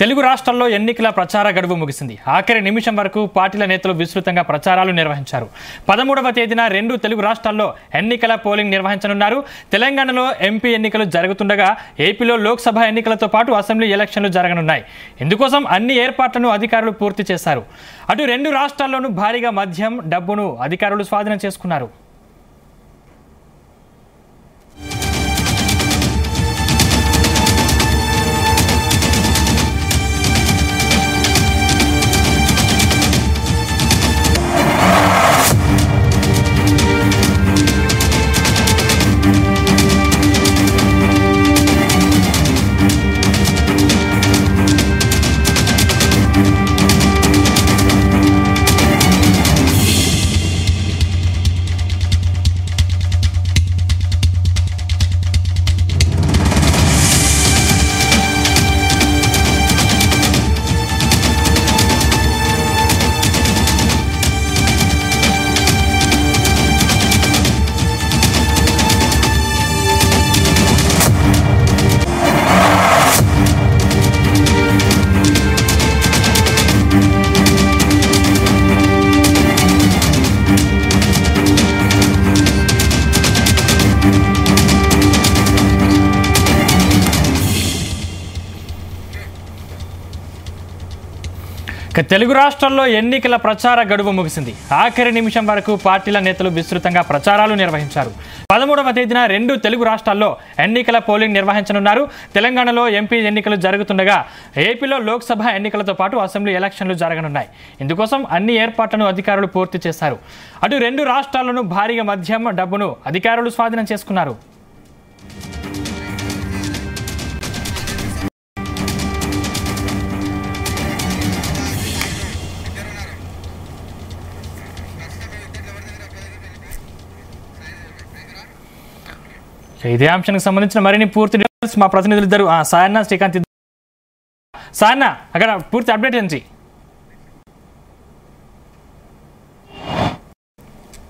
తెలుగు రాష్ట్రాల్లో ఎన్నికల ప్రచార గడువు ముగిసింది. ఆఖరి నిమిషం వరకు పార్టీల నేతలు విస్తృతంగా ప్రచారాలు నిర్వహించారు. 13వ తేదీన 2 తెలుగు రాష్ట్రాల్లో ఎన్నికల పోలింగ్ నిర్వహించనున్నారు. తెలంగాణలో ఎంపీ ఎన్నికలు జరుగుతుండగా ఏపీలో లోక్సభ ఎన్నికలతో పాటు అసెంబ్లీ ఎలక్షన్లు జరగనున్నాయి. ఇందుకోసం అన్ని ఏర్పాట్లను అధికారులు పూర్తి చేశారు. అటు 2 రాష్ట్రాల్లోనూ భారీగా మద్యం, డబ్బును అధికారులు స్వాధీనం చేసుకున్నారు. తెలుగు రాష్ట్రాల్లో ఎన్నికల ప్రచార గడువు ముగిసింది. ఆఖరి నిమిషం వరకు పార్టీల నేతలు విస్తృతంగా ప్రచారాలు నిర్వహించారు. 13వ తేదీన 2 తెలుగు రాష్ట్రాల్లో ఎన్నికల పోలింగ్ నిర్వహించనున్నారు. తెలంగాణలో ఎంపీ ఎన్నికలు జరుగుతుండగా ఏపీలో లోక్సభ ఎన్నికలతో పాటు అసెంబ్లీ ఎలక్షన్లు జరగనున్నాయి. ఇందుకోసం అన్ని ఏర్పాట్లను అధికారులు పూర్తి చేశారు. అటు 2 రాష్ట్రాల్లోనూ భారీగా మద్యం, డబ్బును అధికారులు స్వాధీనం చేసుకున్నారు. ఇదే అంశానికి సంబంధించిన మరిన్ని పూర్తి డీటెయిల్స్ మా ప్రతినిధులు ఇద్దరు సాయన్న, శ్రీకాంత్. సాయన్న, అక్కడ పూర్తి అప్డేట్ ఏంటి?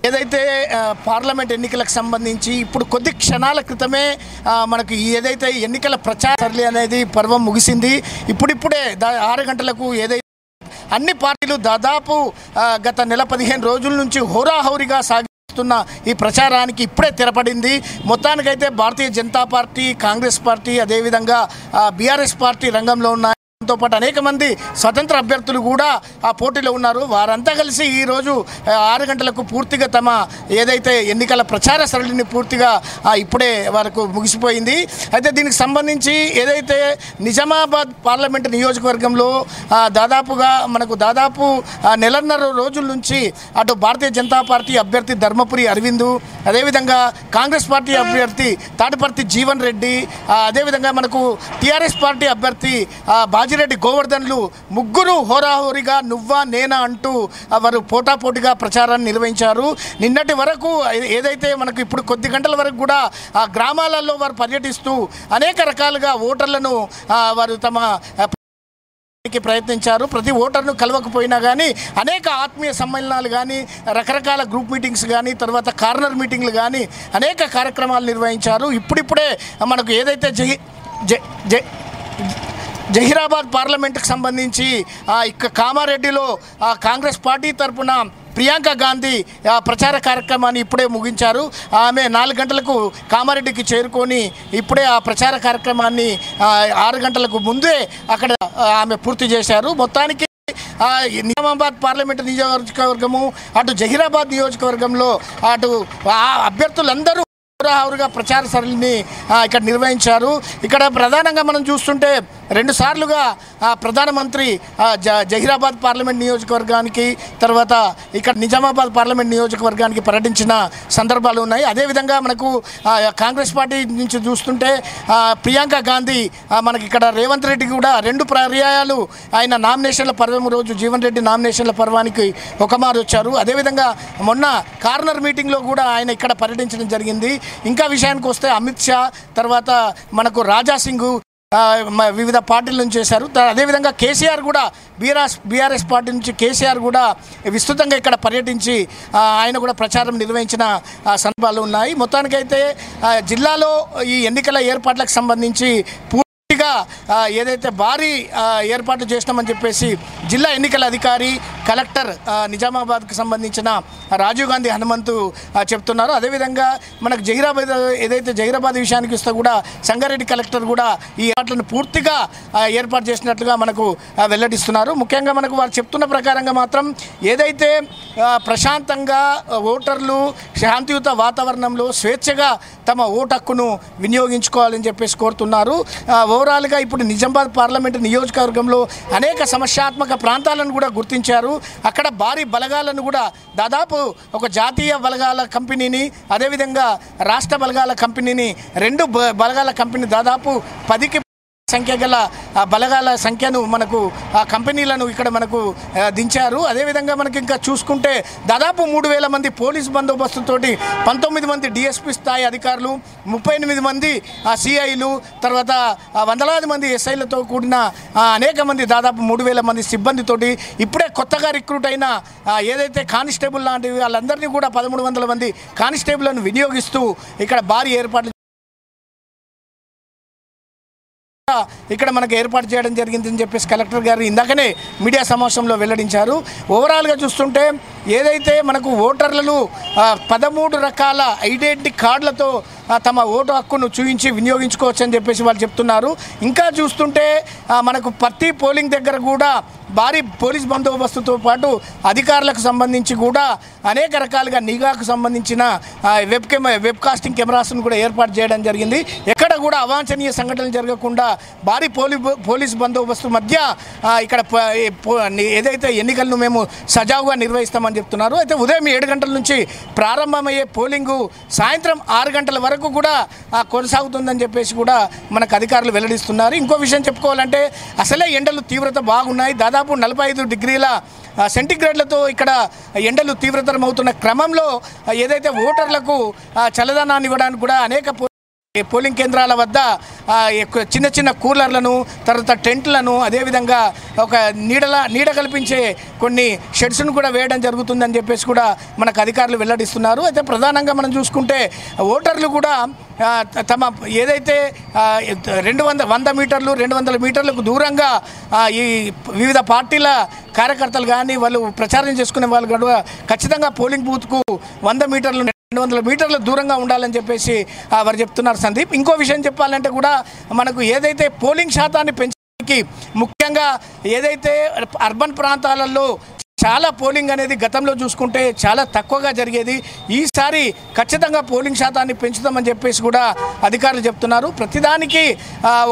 ఏదైతే పార్లమెంట్ ఎన్నికలకు సంబంధించి ఇప్పుడు కొద్ది క్షణాల క్రితమే మనకు ఏదైతే ఎన్నికల ప్రచార అనేది పర్వం ముగిసింది. ఇప్పుడిప్పుడే 6 గంటలకు ఏదైతే అన్ని పార్టీలు దాదాపు గత నెల 15 రోజుల నుంచి హోరాహోరీగా ఈ ప్రచారానికి ఇప్పుడే తెరపడింది. మొత్తానికైతే భారతీయ జనతా పార్టీ, కాంగ్రెస్ పార్టీ, అదేవిధంగా బీఆర్ఎస్ పార్టీ రంగంలో ఉన్నాయి. తో పాటు అనేక మంది స్వతంత్ర అభ్యర్థులు కూడా ఆ పోటీలో ఉన్నారు. వారంతా కలిసి ఈరోజు 6 గంటలకు పూర్తిగా తమ ఏదైతే ఎన్నికల ప్రచార సరళిని పూర్తిగా ఇప్పుడే వరకు ముగిసిపోయింది. అయితే దీనికి సంబంధించి ఏదైతే నిజామాబాద్ పార్లమెంటు నియోజకవర్గంలో దాదాపు నెలన్నర రోజుల నుంచి అటు భారతీయ జనతా పార్టీ అభ్యర్థి ధర్మపురి అరవింద్, అదేవిధంగా కాంగ్రెస్ పార్టీ అభ్యర్థి తాటిపర్తి జీవన్ రెడ్డి, అదేవిధంగా మనకు టీఆర్ఎస్ పార్టీ అభ్యర్థి బాజిరెడ్డి గోవర్ధన్లు ముగ్గురు హోరాహోరీగా నువ్వా నేనా అంటూ వారు పోటాపోటీగా ప్రచారాన్ని నిర్వహించారు. నిన్నటి వరకు ఏదైతే మనకు ఇప్పుడు కొద్ది గంటల వరకు కూడా ఆ గ్రామాలలో వారు పర్యటిస్తూ అనేక రకాలుగా ఓటర్లను వారు తమ ప్రయత్నించారు. ప్రతి ఓటర్ను కలవకపోయినా కానీ అనేక ఆత్మీయ సమ్మేళనాలు కానీ, రకరకాల గ్రూప్ మీటింగ్స్ కానీ, తర్వాత కార్నర్ మీటింగ్లు కానీ అనేక కార్యక్రమాలు నిర్వహించారు. ఇప్పుడిప్పుడే మనకు ఏదైతే జహీరాబాద్ పార్లమెంటుకు సంబంధించి కామారెడ్డిలో కాంగ్రెస్ పార్టీ తరఫున ప్రియాంక గాంధీ ప్రచార కార్యక్రమాన్ని ఇప్పుడే ముగించారు. ఆమె 4 గంటలకు కామారెడ్డికి చేరుకొని ఇప్పుడే ఆ ప్రచార కార్యక్రమాన్ని 6 గంటలకు ముందే అక్కడ ఆమె పూర్తి చేశారు. మొత్తానికి నిజామాబాద్ పార్లమెంటు నియోజకవర్గము, అటు జహీరాబాద్ నియోజకవర్గంలో అటు అభ్యర్థులందరూ హోరాహోరీగా ప్రచార సరళిని ఇక్కడ నిర్వహించారు. ఇక్కడ ప్రధానంగా మనం చూస్తుంటే 2 సార్లుగా ప్రధానమంత్రి జహీరాబాద్ పార్లమెంట్ నియోజకవర్గానికి, తర్వాత ఇక్కడ నిజామాబాద్ పార్లమెంట్ నియోజకవర్గానికి పర్యటించిన సందర్భాలు ఉన్నాయి. అదేవిధంగా మనకు కాంగ్రెస్ పార్టీ నుంచి చూస్తుంటే ప్రియాంక గాంధీ మనకి ఇక్కడ రేవంత్ రెడ్డి కూడా 2 పర్యాయాలు ఆయన నామినేషన్ల పర్వం రోజు జీవన్ రెడ్డి నామినేషన్ల పర్వానికి ఒకమారు వచ్చారు. అదేవిధంగా మొన్న కార్నర్ మీటింగ్లో కూడా ఆయన ఇక్కడ పర్యటించడం జరిగింది. ఇంకా విషయానికి వస్తే అమిత్ షా, తర్వాత మనకు రాజా సింగ్ వివిధ పార్టీల నుంచి చేశారు. అదేవిధంగా కేసీఆర్ కూడా బీఆర్ఎస్ పార్టీ నుంచి కేసీఆర్ కూడా విస్తృతంగా ఇక్కడ పర్యటించి ఆయన కూడా ప్రచారం నిర్వహించిన సందర్భాలు ఉన్నాయి. మొత్తానికైతే జిల్లాలో ఈ ఎన్నికల ఏర్పాట్లకు సంబంధించి పూర్తిగా ఏదైతే భారీ ఏర్పాట్లు చేసినామని చెప్పేసి జిల్లా ఎన్నికల అధికారి కలెక్టర్ నిజామాబాద్కు సంబంధించిన రాజీవ్ గాంధీ హనుమంతు చెప్తున్నారు. అదేవిధంగా మనకు జహీరాబాద్ ఏదైతే జహీరాబాద్ విషయానికి వస్తే కూడా సంగారెడ్డి కలెక్టర్ కూడా ఈ ఏర్పాట్లను పూర్తిగా ఏర్పాటు చేసినట్లుగా మనకు వెల్లడిస్తున్నారు. ముఖ్యంగా మనకు వారు చెప్తున్న ప్రకారంగా మాత్రం ఏదైతే ప్రశాంతంగా ఓటర్లు శాంతియుత వాతావరణంలో స్వేచ్ఛగా తమ ఓటు హక్కును వినియోగించుకోవాలని చెప్పేసి కోరుతున్నారు. ఓవరాల్గా ఇప్పుడు నిజామాబాద్ పార్లమెంటు నియోజకవర్గంలో అనేక సమస్యాత్మక ప్రాంతాలను కూడా గుర్తించారు. అక్కడ భారీ బలగాలను కూడా దాదాపు ఒక జాతీయ బలగాల కంపెనీని అదేవిధంగా రాష్ట్ర బలగాల కంపెనీని రెండు బలగాల కంపెనీ దాదాపు 10కి సంఖ్య గల బలగాల సంఖ్యను మనకు ఆ కంపెనీలను ఇక్కడ మనకు దించారు. అదేవిధంగా మనకి ఇంకా చూసుకుంటే దాదాపు 3,000 మంది పోలీస్ బందోబస్తుతోటి 19 మంది డిఎస్పీ స్థాయి అధికారులు 38 మంది సిఐలు తర్వాత వందలాది మంది ఎస్ఐలతో కూడిన అనేక మంది దాదాపు 3,000 మంది సిబ్బందితోటి ఇప్పుడే కొత్తగా రిక్రూట్ అయిన ఏదైతే కానిస్టేబుల్ లాంటివి వాళ్ళందరినీ కూడా 1,300 మంది కానిస్టేబుల్ను వినియోగిస్తూ ఇక్కడ భారీ ఏర్పాట్లు ఇక్కడ మనకు ఏర్పాటు చేయడం జరిగిందని చెప్పేసి కలెక్టర్ గారు ఇందాకనే మీడియా సమావేశంలో వెల్లడించారు. ఓవరాల్గా చూస్తుంటే ఏదైతే మనకు ఓటర్లను 13 రకాల ఐడెంటిటీ కార్డులతో తమ ఓటు హక్కును చూపించి వినియోగించుకోవచ్చు అని చెప్పేసి వాళ్ళు చెప్తున్నారు. ఇంకా చూస్తుంటే మనకు ప్రతి పోలింగ్ దగ్గర కూడా భారీ పోలీస్ బందోబస్తుతో పాటు అధికారులకు సంబంధించి కూడా అనేక రకాలుగా నిఘాకు సంబంధించిన వెబ్ కాస్టింగ్ కెమెరాస్ను కూడా ఏర్పాటు చేయడం జరిగింది. ఎక్కడ కూడా అవాంఛనీయ సంఘటనలు జరగకుండా భారీ పోలీస్ బందోబస్తు మధ్య ఇక్కడ ఏదైతే ఎన్నికలను మేము సజావుగా నిర్వహిస్తామని చెప్తున్నారు. అయితే ఉదయం 7 గంటల నుంచి ప్రారంభమయ్యే పోలింగు సాయంత్రం 6 గంటల వరకు కూడా కొనసాగుతుందని చెప్పేసి కూడా మనకు అధికారులు వెల్లడిస్తున్నారు. ఇంకో విషయం చెప్పుకోవాలంటే అసలే ఎండలు తీవ్రత బాగున్నాయి. దాదాపు 45 డిగ్రీల సెంటిగ్రేడ్లతో ఇక్కడ ఎండలు తీవ్రతరం అవుతున్న క్రమంలో ఏదైతే ఓటర్లకు చల్లదనాన్ని ఇవ్వడానికి కూడా అనేక పోలింగ్ కేంద్రాల వద్ద చిన్న చిన్న కూలర్లను తర్వాత టెంట్లను అదేవిధంగా ఒక నీడ కల్పించే కొన్ని షెడ్స్ను కూడా వేయడం జరుగుతుందని చెప్పేసి కూడా మనకు అధికారులు వెల్లడిస్తున్నారు. అయితే ప్రధానంగా మనం చూసుకుంటే ఓటర్లు కూడా తమ ఏదైతే 100 మీటర్లు 200 మీటర్లకు దూరంగా ఈ వివిధ పార్టీల కార్యకర్తలు కానీ వాళ్ళు ప్రచారం చేసుకునే వాళ్ళు కూడా ఖచ్చితంగా పోలింగ్ బూత్కు 100 మీటర్లు 200 మీటర్ల దూరంగా ఉండాలని చెప్పేసి వారు చెప్తున్నారు. సందీప్, ఇంకో విషయం చెప్పాలంటే కూడా మనకు ఏదైతే పోలింగ్ శాతాన్ని పెంచడానికి ముఖ్యంగా ఏదైతే అర్బన్ ప్రాంతాలలో చాలా పోలింగ్ అనేది గతంలో చూసుకుంటే చాలా తక్కువగా జరిగేది. ఈసారి ఖచ్చితంగా పోలింగ్ శాతాన్ని పెంచుతామని చెప్పేసి కూడా అధికారులు చెప్తున్నారు. ప్రతిదానికి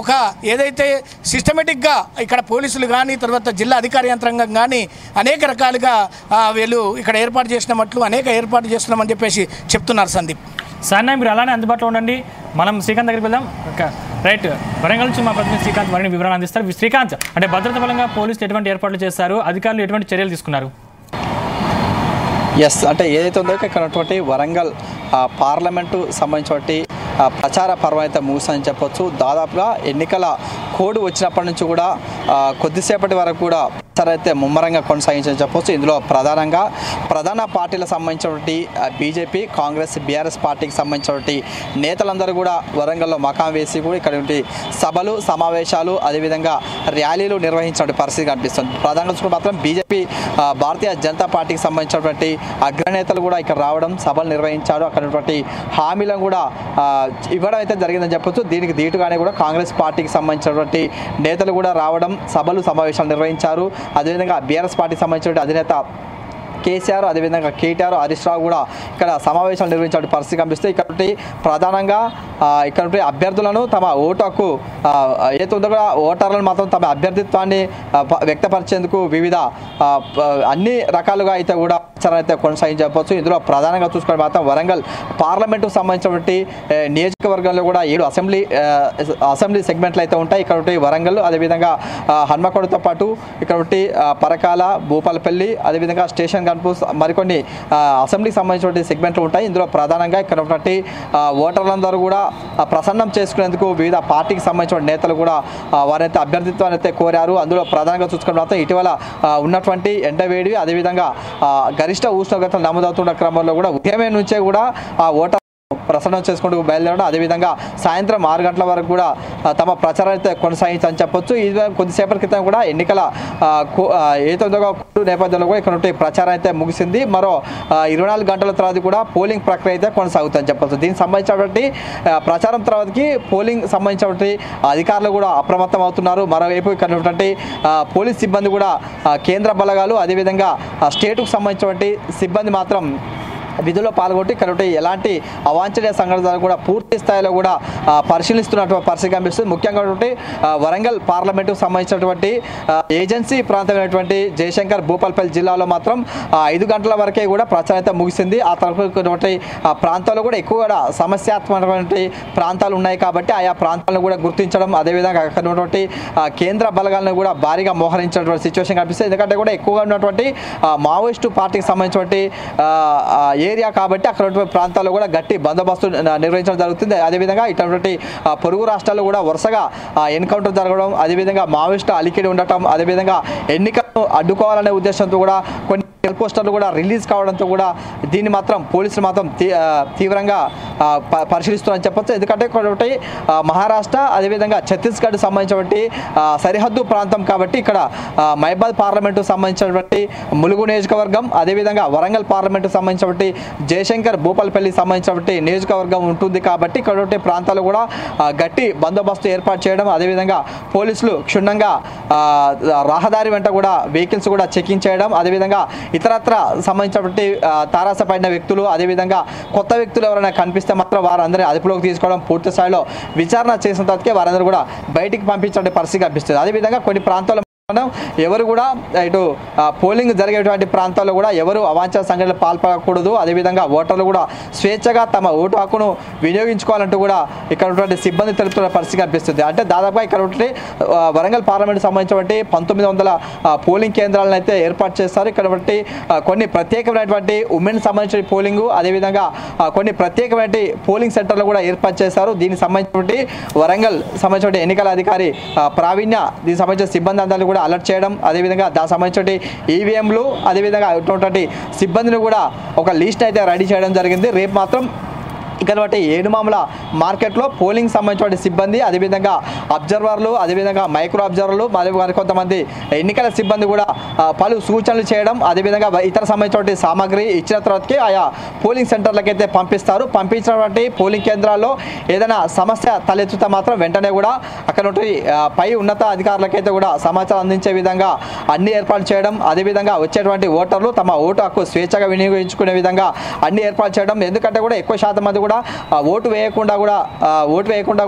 ఒక ఏదైతే సిస్టమేటిక్గా ఇక్కడ పోలీసులు కానీ తర్వాత జిల్లా అధికార యంత్రాంగం కానీ అనేక రకాలుగా వీళ్ళు ఇక్కడ ఏర్పాటు ఏర్పాటు చేస్తున్నామని చెప్పేసి చెప్తున్నారు. సందీప్, సార్ మీరు అలానే అందుబాటులో ఉండండి. మనం శ్రీకాంత్ దగ్గరికి వెళ్దాం. రైట్, వరంగల్ నుంచి మా ప్రతినిధి శ్రీకాంత్ మరిన్ని వివరాలు అందిస్తారు. శ్రీకాంత్, అంటే భద్రత పరంగా పోలీసులు ఎటువంటి ఏర్పాట్లు చేస్తారు, అధికారులు ఎటువంటి చర్యలు తీసుకున్నారు? ఎస్, అంటే ఏదైతే ఉందో ఇక్కడ ఉన్నటువంటి వరంగల్ పార్లమెంటు సంబంధించి ప్రచార పర్వం అయితే ముగిస్తుందని చెప్పొచ్చు. దాదాపుగా ఎన్నికల కోడ్ వచ్చినప్పటి నుంచి కూడా కొద్దిసేపటి వరకు కూడా అయితే ముమ్మరంగా కొనసాగించని చెప్పొచ్చు. ఇందులో ప్రధాన పార్టీలకు సంబంధించినటువంటి బీజేపీ, కాంగ్రెస్, బీఆర్ఎస్ పార్టీకి సంబంధించినటువంటి నేతలందరూ కూడా వరంగల్లో మకాం వేసి కూడా ఇక్కడ సభలు, సమావేశాలు, అదేవిధంగా ర్యాలీలు నిర్వహించిన పరిస్థితి కనిపిస్తుంది. ప్రధానంగా మాత్రం బీజేపీ, భారతీయ జనతా పార్టీకి సంబంధించినటువంటి అగ్రనేతలు కూడా ఇక్కడ రావడం, సభలు నిర్వహించారు. అక్కడ హామీలను కూడా ఇవ్వడం అయితే జరిగిందని చెప్పొచ్చు. దీనికి దీటుగానే కూడా కాంగ్రెస్ పార్టీకి సంబంధించినటువంటి నేతలు కూడా రావడం, సభలు, సమావేశాలు నిర్వహించారు. అదేవిధంగా బీఆర్ఎస్ పార్టీకి సంబంధించిన అధినేత కేసీఆర్, అదేవిధంగా కేటీఆర్, హరీష్ రావు కూడా ఇక్కడ సమావేశాలు నిర్వహించే పరిస్థితి కనిపిస్తే ఇక్కడ ప్రధానంగా ఇక్కడ అభ్యర్థులను తమ ఓటు హక్కు ఏదైతే ఉందో కూడా ఓటర్లను మాత్రం తమ అభ్యర్థిత్వాన్ని వ్యక్తపరిచేందుకు వివిధ అన్ని రకాలుగా అయితే కూడా అయితే కొనసాగించవచ్చు. ఇందులో ప్రధానంగా చూసుకుంటే మాత్రం వరంగల్ పార్లమెంటుకు సంబంధించినటువంటి నియోజకవర్గంలో కూడా 7 అసెంబ్లీ సెగ్మెంట్లు అయితే ఉంటాయి. ఇక్కడ వరంగల్, అదేవిధంగా హన్మకొండతో పాటు ఇక్కడ పరకాల, భూపాలపల్లి, అదేవిధంగా స్టేషన్ కన్పూర్ మరికొన్ని అసెంబ్లీకి సంబంధించిన సెగ్మెంట్లు ఉంటాయి. ఇందులో ప్రధానంగా ఇక్కడ ఉన్నటువంటి ఓటర్లందరూ కూడా ప్రసన్నం చేసుకునేందుకు వివిధ పార్టీకి సంబంధించిన నేతలు కూడా వారైతే అభ్యర్థిత్వాన్ని అయితే కోరారు. అందులో ప్రధానంగా చూసుకున్న మాత్రం ఇటీవల ఉన్నటువంటి ఎండవేడి, అదేవిధంగా గరిష్ట ఉష్ణోగ్రతలు నమోదవుతున్న క్రమంలో కూడా ఉదయం నుంచే కూడా ఓటర్ ప్రసరణ చేసుకుంటూ బయలుదేరడం, అదేవిధంగా సాయంత్రం 6 గంటల వరకు కూడా తమ ప్రచారం అయితే కొనసాగించని చెప్పొచ్చు. ఇది కొద్దిసేపటి క్రితం కూడా ఎన్నికల ఏతోగా నేపథ్యంలో కూడా ఇక్కడ ప్రచారం అయితే ముగిసింది. మరో 24 గంటల తర్వాత కూడా పోలింగ్ ప్రక్రియ అయితే కొనసాగుతుందని చెప్పొచ్చు. దీనికి సంబంధించినటువంటి ప్రచారం తర్వాతకి పోలింగ్ సంబంధించినటువంటి అధికారులు కూడా అప్రమత్తం అవుతున్నారు. మరోవైపు ఇక్కడ పోలీస్ సిబ్బంది కూడా కేంద్ర బలగాలు అదేవిధంగా స్టేట్కు సంబంధించినటువంటి సిబ్బంది మాత్రం విధుల్లో పాల్గొట్టి ఇక్కడ ఎలాంటి అవాంఛనీయ సంఘటనలు కూడా పూర్తి స్థాయిలో కూడా పరిశీలిస్తున్నటువంటి పరిస్థితి కనిపిస్తుంది. ముఖ్యంగా వరంగల్ పార్లమెంటుకు సంబంధించినటువంటి ఏజెన్సీ ప్రాంతమైనటువంటి జయశంకర్ భూపాల్పల్లి జిల్లాలో మాత్రం 5 గంటల వరకే కూడా ప్రచారం అయితే ముగిసింది. ఆ తరఫునటువంటి ప్రాంతాల్లో కూడా ఎక్కువగా సమస్యాత్మకమైనటువంటి ప్రాంతాలు ఉన్నాయి కాబట్టి ఆయా ప్రాంతాలను కూడా గుర్తించడం, అదేవిధంగా అక్కడ ఉన్నటువంటి కేంద్ర బలగాలను కూడా భారీగా మోహరించినటువంటి సిచ్యువేషన్ కనిపిస్తుంది. ఎందుకంటే కూడా ఎక్కువగా ఉన్నటువంటి మావోయిస్టు పార్టీకి సంబంధించినటువంటి ఏరియా కాబట్టి అక్కడ ప్రాంతాల్లో కూడా గట్టి బందోబస్తు నిర్వహించడం జరుగుతుంది. అదేవిధంగా ఇటువంటి పొరుగు రాష్ట్రాల్లో కూడా వరుసగా ఎన్కౌంటర్ జరగడం, అదేవిధంగా మావోయిస్టు అలికిడి ఉండటం, అదేవిధంగా ఎన్నికలను అడ్డుకోవాలనే ఉద్దేశంతో కూడా కొన్ని పోస్టర్లు కూడా రిలీజ్ కావడంతో కూడా దీన్ని మాత్రం పోలీసులు మాత్రం తీవ్రంగా పరిశీలిస్తున్నారని చెప్పొచ్చు. ఎందుకంటే ఒకటి మహారాష్ట్ర అదేవిధంగా ఛత్తీస్గఢ్ సంబంధించినటువంటి సరిహద్దు ప్రాంతం కాబట్టి ఇక్కడ మహబాద్ పార్లమెంటు సంబంధించినటువంటి ములుగు నియోజకవర్గం, అదేవిధంగా వరంగల్ పార్లమెంటు సంబంధించినటువంటి జయశంకర్ భూపాల్పల్లి సంబంధించినటువంటి నియోజకవర్గం ఉంటుంది కాబట్టి ఇక్కడ ప్రాంతాలు కూడా గట్టి బందోబస్తు ఏర్పాటు చేయడం, అదేవిధంగా పోలీసులు క్షుణ్ణంగా రహదారి వెంట కూడా వెహికల్స్ కూడా చెకింగ్ చేయడం, అదేవిధంగా ఇతరత్ర సంబంధించినటువంటి తారాసపడిన వ్యక్తులు అదేవిధంగా కొత్త వ్యక్తులు ఎవరైనా కనిపిస్తే మాత్రం వారందరినీ అదుపులోకి తీసుకోవడం, పూర్తి స్థాయిలో విచారణ చేసిన తర్వాతకే వారందరూ కూడా బయటికి పంపించే పరిస్థితి కనిపిస్తుంది. అదేవిధంగా కొన్ని ప్రాంతాల్లో ఎవరు కూడా ఇటు పోలింగ్ జరిగేటువంటి ప్రాంతాల్లో కూడా ఎవరు అవాంఛనీయ సంఘటనలు పాల్పడకూడదు, అదేవిధంగా ఓటర్లు కూడా స్వేచ్ఛగా తమ ఓటు హక్కును వినియోగించుకోవాలంటూ కూడా ఇక్కడ ఉన్నటువంటి సిబ్బంది తెలుపుతున్న పరిస్థితి కనిపిస్తుంది. అంటే దాదాపుగా ఇక్కడ వరంగల్ పార్లమెంట్ సంబంధించినటువంటి 1900 పోలింగ్ కేంద్రాలను అయితే ఏర్పాటు చేస్తారు. ఇక్కడ కొన్ని ప్రత్యేకమైనటువంటి ఉమెన్ సంబంధించిన పోలింగ్, అదేవిధంగా కొన్ని ప్రత్యేకమైన పోలింగ్ సెంటర్లు కూడా ఏర్పాటు చేశారు. దీనికి సంబంధించినటువంటి వరంగల్ సంబంధించిన ఎన్నికల అధికారి ప్రావీణ్య దీనికి సంబంధించిన సిబ్బంది అందరినీ అలర్ట్ చేయడం, అదేవిధంగా దానికి సంబంధించిన ఈవీఎంలు అదేవిధంగా ఉన్నటువంటి సిబ్బందిని కూడా ఒక లిస్ట్ అయితే రెడీ చేయడం జరిగింది. రేపు మాత్రం ఇక్కడ ఏడుమాముల మార్కెట్లో పోలింగ్ సంబంధించిన సిబ్బంది అదేవిధంగా అబ్జర్వర్లు అదేవిధంగా మైక్రో అబ్జర్వర్లు మరి కొంతమంది ఎన్నికల సిబ్బంది కూడా పలు సూచనలు చేయడం, అదేవిధంగా ఇతర సంబంధించిన సామాగ్రి ఇచ్చిన తర్వాతకి ఆయా పోలింగ్ సెంటర్లకు అయితే పంపిస్తారు. పంపించినటువంటి పోలింగ్ కేంద్రాల్లో ఏదైనా సమస్య తలెత్తుతా మాత్రం వెంటనే కూడా అక్కడ పై ఉన్నత అధికారులకైతే కూడా సమాచారం అందించే విధంగా అన్ని ఏర్పాటు చేయడం, అదేవిధంగా వచ్చేటువంటి ఓటర్లు తమ ఓటు హక్కు స్వేచ్ఛగా వినియోగించుకునే విధంగా అన్ని ఏర్పాటు చేయడం. ఎందుకంటే కూడా ఎక్కువ శాతం మంది కూడా ఓటు వేయకుండా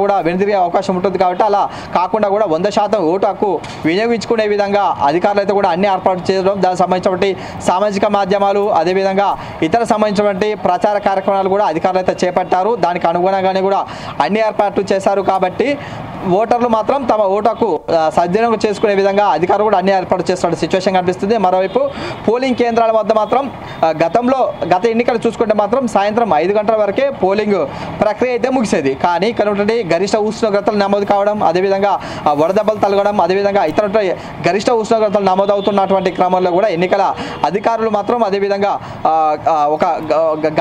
కూడా వెనుదిరిగే అవకాశం ఉంటుంది కాబట్టి అలా కాకుండా కూడా 100% ఓటు హక్కు వినియోగించుకునే విధంగా అధికారులు అయితే కూడా అన్ని ఏర్పాటు చేయడం, దానికి సంబంధించినటువంటి సామాజిక మాధ్యమాలు అదేవిధంగా ఇతర సంబంధించినటువంటి ప్రచార కార్యక్రమాలు కూడా అధికారులు అయితే చేపట్టారు. దానికి అనుగుణంగానే కూడా అన్ని ఏర్పాట్లు చేశారు కాబట్టి ఓటర్లు మాత్రం తమ ఓటు హక్కు సద్వినియోగం చేసుకునే విధంగా అధికారులు కూడా అన్ని ఏర్పాటు చేస్తున్న సిచ్యువేషన్ కనిపిస్తుంది. మరోవైపు పోలింగ్ కేంద్రాల వద్ద మాత్రం గత ఎన్నికలు చూసుకుంటే మాత్రం సాయంత్రం 5 గంటల వరకే పోలింగ్ ప్రక్రియ అయితే ముగిసేది. కానీ ఇక్కడ గరిష్ట ఉష్ణోగ్రతలు నమోదు కావడం, అదేవిధంగా వడదెబ్బలు తలగడం, అదేవిధంగా ఇతర గరిష్ట ఉష్ణోగ్రతలు నమోదవుతున్నటువంటి క్రమంలో కూడా ఎన్నికల అధికారులు మాత్రం అదేవిధంగా ఒక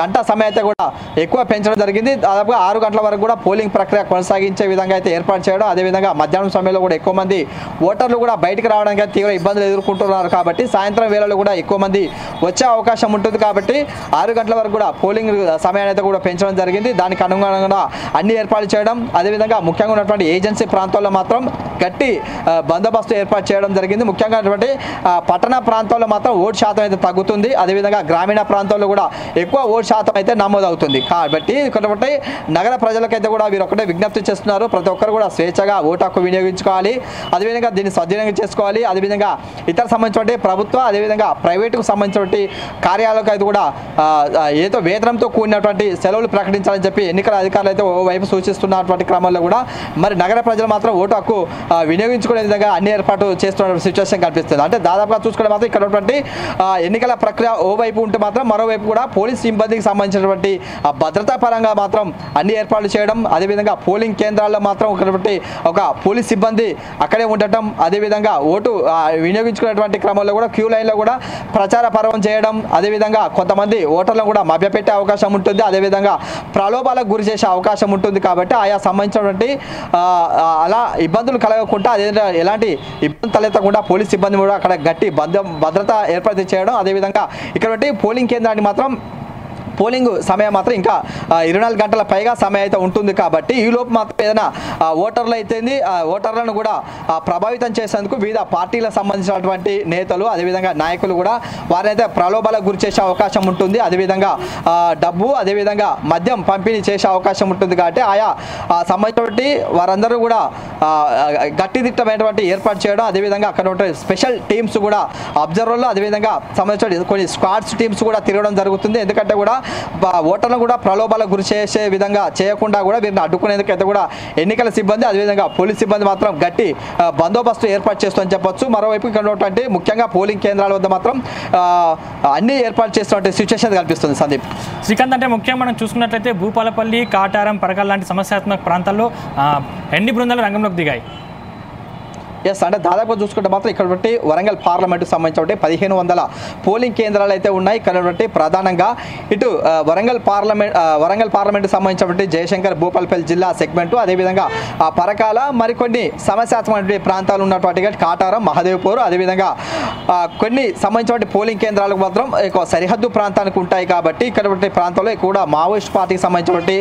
గంట సమయం అయితే కూడా ఎక్కువ పెంచడం జరిగింది. దాదాపుగా 6 గంటల వరకు కూడా పోలింగ్ ప్రక్రియ కొనసాగించే విధంగా అయితే ఏర్పాటు చేయడం, అదేవిధంగా మధ్యాహ్నం సమయంలో కూడా ఎక్కువ మంది ఓటర్లు కూడా బయటకు రావడానికి తీవ్ర ఇబ్బందులు ఎదుర్కొంటున్నారు కాబట్టి సాయంత్రం వేళలో కూడా ఎక్కువ మంది వచ్చే అవకాశం ఉంటుంది కాబట్టి 6 గంటల వరకు కూడా పోలింగ్ సమయాన్ని అయితే కూడా పెంచడం జరిగింది. దానికి అనుగుణంగా అన్ని ఏర్పాట్లు చేయడం, అదేవిధంగా ముఖ్యంగా ఉన్నటువంటి ఏజెన్సీ ప్రాంతాల్లో మాత్రం గట్టి బందోబస్తు ఏర్పాటు చేయడం జరిగింది. ముఖ్యంగా పట్టణ ప్రాంతాల్లో మాత్రం ఓటు శాతం అయితే తగ్గుతుంది, అదేవిధంగా గ్రామీణ ప్రాంతాల్లో కూడా ఎక్కువ ఓటు శాతం అయితే నమోదవుతుంది. కాబట్టి నగర ప్రజలకైతే కూడా వీరు ఒకటే విజ్ఞప్తి చేస్తున్నారు, ప్రతి ఒక్కరు కూడా స్వేచ్ఛగా ఓటు హక్కు వినియోగించుకోవాలి, అదేవిధంగా దీన్ని సద్వినియోగం చేసుకోవాలి, అదేవిధంగా ఇతర సంబంధించిన ప్రభుత్వ అదేవిధంగా ప్రైవేటుకు సంబంధించిన కార్యాలయాలకు అయితే కూడా ఏదో వేతనంతో కూడినటువంటి సెలవులు ప్రకటించాలని చెప్పి ఎన్నికల అధికారులు అయితే ఓవైపు సూచిస్తున్నటువంటి క్రమంలో కూడా మరి నగర ప్రజలు మాత్రం ఓటు హక్కు వినియోగించుకునే విధంగా అన్ని ఏర్పాటు చేస్తున్న సిచ్యువేషన్ కనిపిస్తుంది. అంటే దాదాపుగా చూసుకుంటే మాత్రం ఇక్కడ ఉన్నటువంటి ఎన్నికల ప్రక్రియ ఓవైపు ఉంటే మాత్రం మరోవైపు కూడా పోలీస్ సిబ్బందికి సంబంధించినటువంటి భద్రతా పరంగా మాత్రం అన్ని ఏర్పాట్లు చేయడం, అదేవిధంగా పోలింగ్ కేంద్రాల్లో మాత్రం ఒక పోలీస్ సిబ్బంది అక్కడే ఉండటం, అదేవిధంగా ఓటు వినియోగించుకునేటువంటి క్రమంలో కూడా క్యూ లైన్లో కూడా ప్రచార పర్వం చేయడం, అదేవిధంగా కొంతమంది ఓటర్లను కూడా మభ్యపెట్టే అవకాశం ఉంటుంది, అదేవిధంగా ప్రలోభాలకు గురి చేసే అవకాశం ఉంటుంది కాబట్టి ఆయా సంబంధించినటువంటి అలా ఇబ్బందులు కలగకుండా అదే ఎలాంటి ఇబ్బంది తలెత్తకుండా పోలీస్ సిబ్బంది కూడా అక్కడ గట్టి భద్రత ఏర్పాటు చేయడం, అదేవిధంగా ఇక్కడ పోలింగ్ కేంద్రాన్ని మాత్రం పోలింగ్ సమయం మాత్రం ఇంకా 24 గంటల పైగా సమయం అయితే ఉంటుంది కాబట్టి ఈ లోపు మాత్రం ఏదైనా ఓటర్లు అయితే ఓటర్లను కూడా ప్రభావితం చేసేందుకు వివిధ పార్టీలకు సంబంధించినటువంటి నేతలు అదేవిధంగా నాయకులు కూడా వారైతే ప్రలోభాలకు గురి చేసే అవకాశం ఉంటుంది. అదేవిధంగా డబ్బు అదేవిధంగా మద్యం పంపిణీ చేసే అవకాశం ఉంటుంది కాబట్టి ఆయా సంబంధించినటువంటి వారందరూ కూడా గట్టిదిట్టమైనటువంటి ఏర్పాటు చేయడం, అదేవిధంగా అక్కడ స్పెషల్ టీమ్స్ కూడా అబ్జర్వర్లు అదేవిధంగా సంబంధించిన కొన్ని స్క్వాడ్స్ టీమ్స్ కూడా తిరగడం జరుగుతుంది. ఎందుకంటే కూడా ఓటర్లను కూడా ప్రలోభాలకు గురి చేసే విధంగా చేయకుండా కూడా వీరిని అడ్డుకునేందుకు అయితే కూడా ఎన్నికల సిబ్బంది అదేవిధంగా పోలీస్ సిబ్బంది మాత్రం గట్టి బందోబస్తు ఏర్పాటు చేస్తుందని చెప్పొచ్చు. మరోవైపు ఇక్కడ ముఖ్యంగా పోలింగ్ కేంద్రాల వద్ద మాత్రం అన్ని ఏర్పాటు చేస్తున్నటువంటి సిచ్యువేషన్ కనిపిస్తుంది. సందీప్, శ్రీకాంత్, అంటే ముఖ్యంగా మనం చూసుకున్నట్లయితే భూపాలపల్లి, కాటారం, పరకాల లాంటి సమస్యాత్మక ప్రాంతాల్లో ఎన్ని బృందాలు రంగంలోకి దిగాయి? ఎస్, అంటే దాదాపు చూసుకుంటే మాత్రం ఇక్కడ వరంగల్ పార్లమెంటుకు సంబంధించిన 1500 పోలింగ్ కేంద్రాలు అయితే ఉన్నాయి. ఇక్కడ ప్రధానంగా ఇటు వరంగల్ పార్లమెంటుకు సంబంధించినటువంటి జయశంకర్ భూపాలపల్లి జిల్లా సెగ్మెంటు, అదేవిధంగా పరకాల మరికొన్ని సమస్యాత్మక ప్రాంతాలు ఉన్నటువంటి కాటారం, మహదేవ్పూర్, అదేవిధంగా కొన్ని సంబంధించిన పోలింగ్ కేంద్రాలకు మాత్రం ఎక్కువ సరిహద్దు ప్రాంతానికి ఉంటాయి కాబట్టి ఇక్కడ ప్రాంతంలో కూడా మావోయిస్ట్ పార్టీకి సంబంధించినటువంటి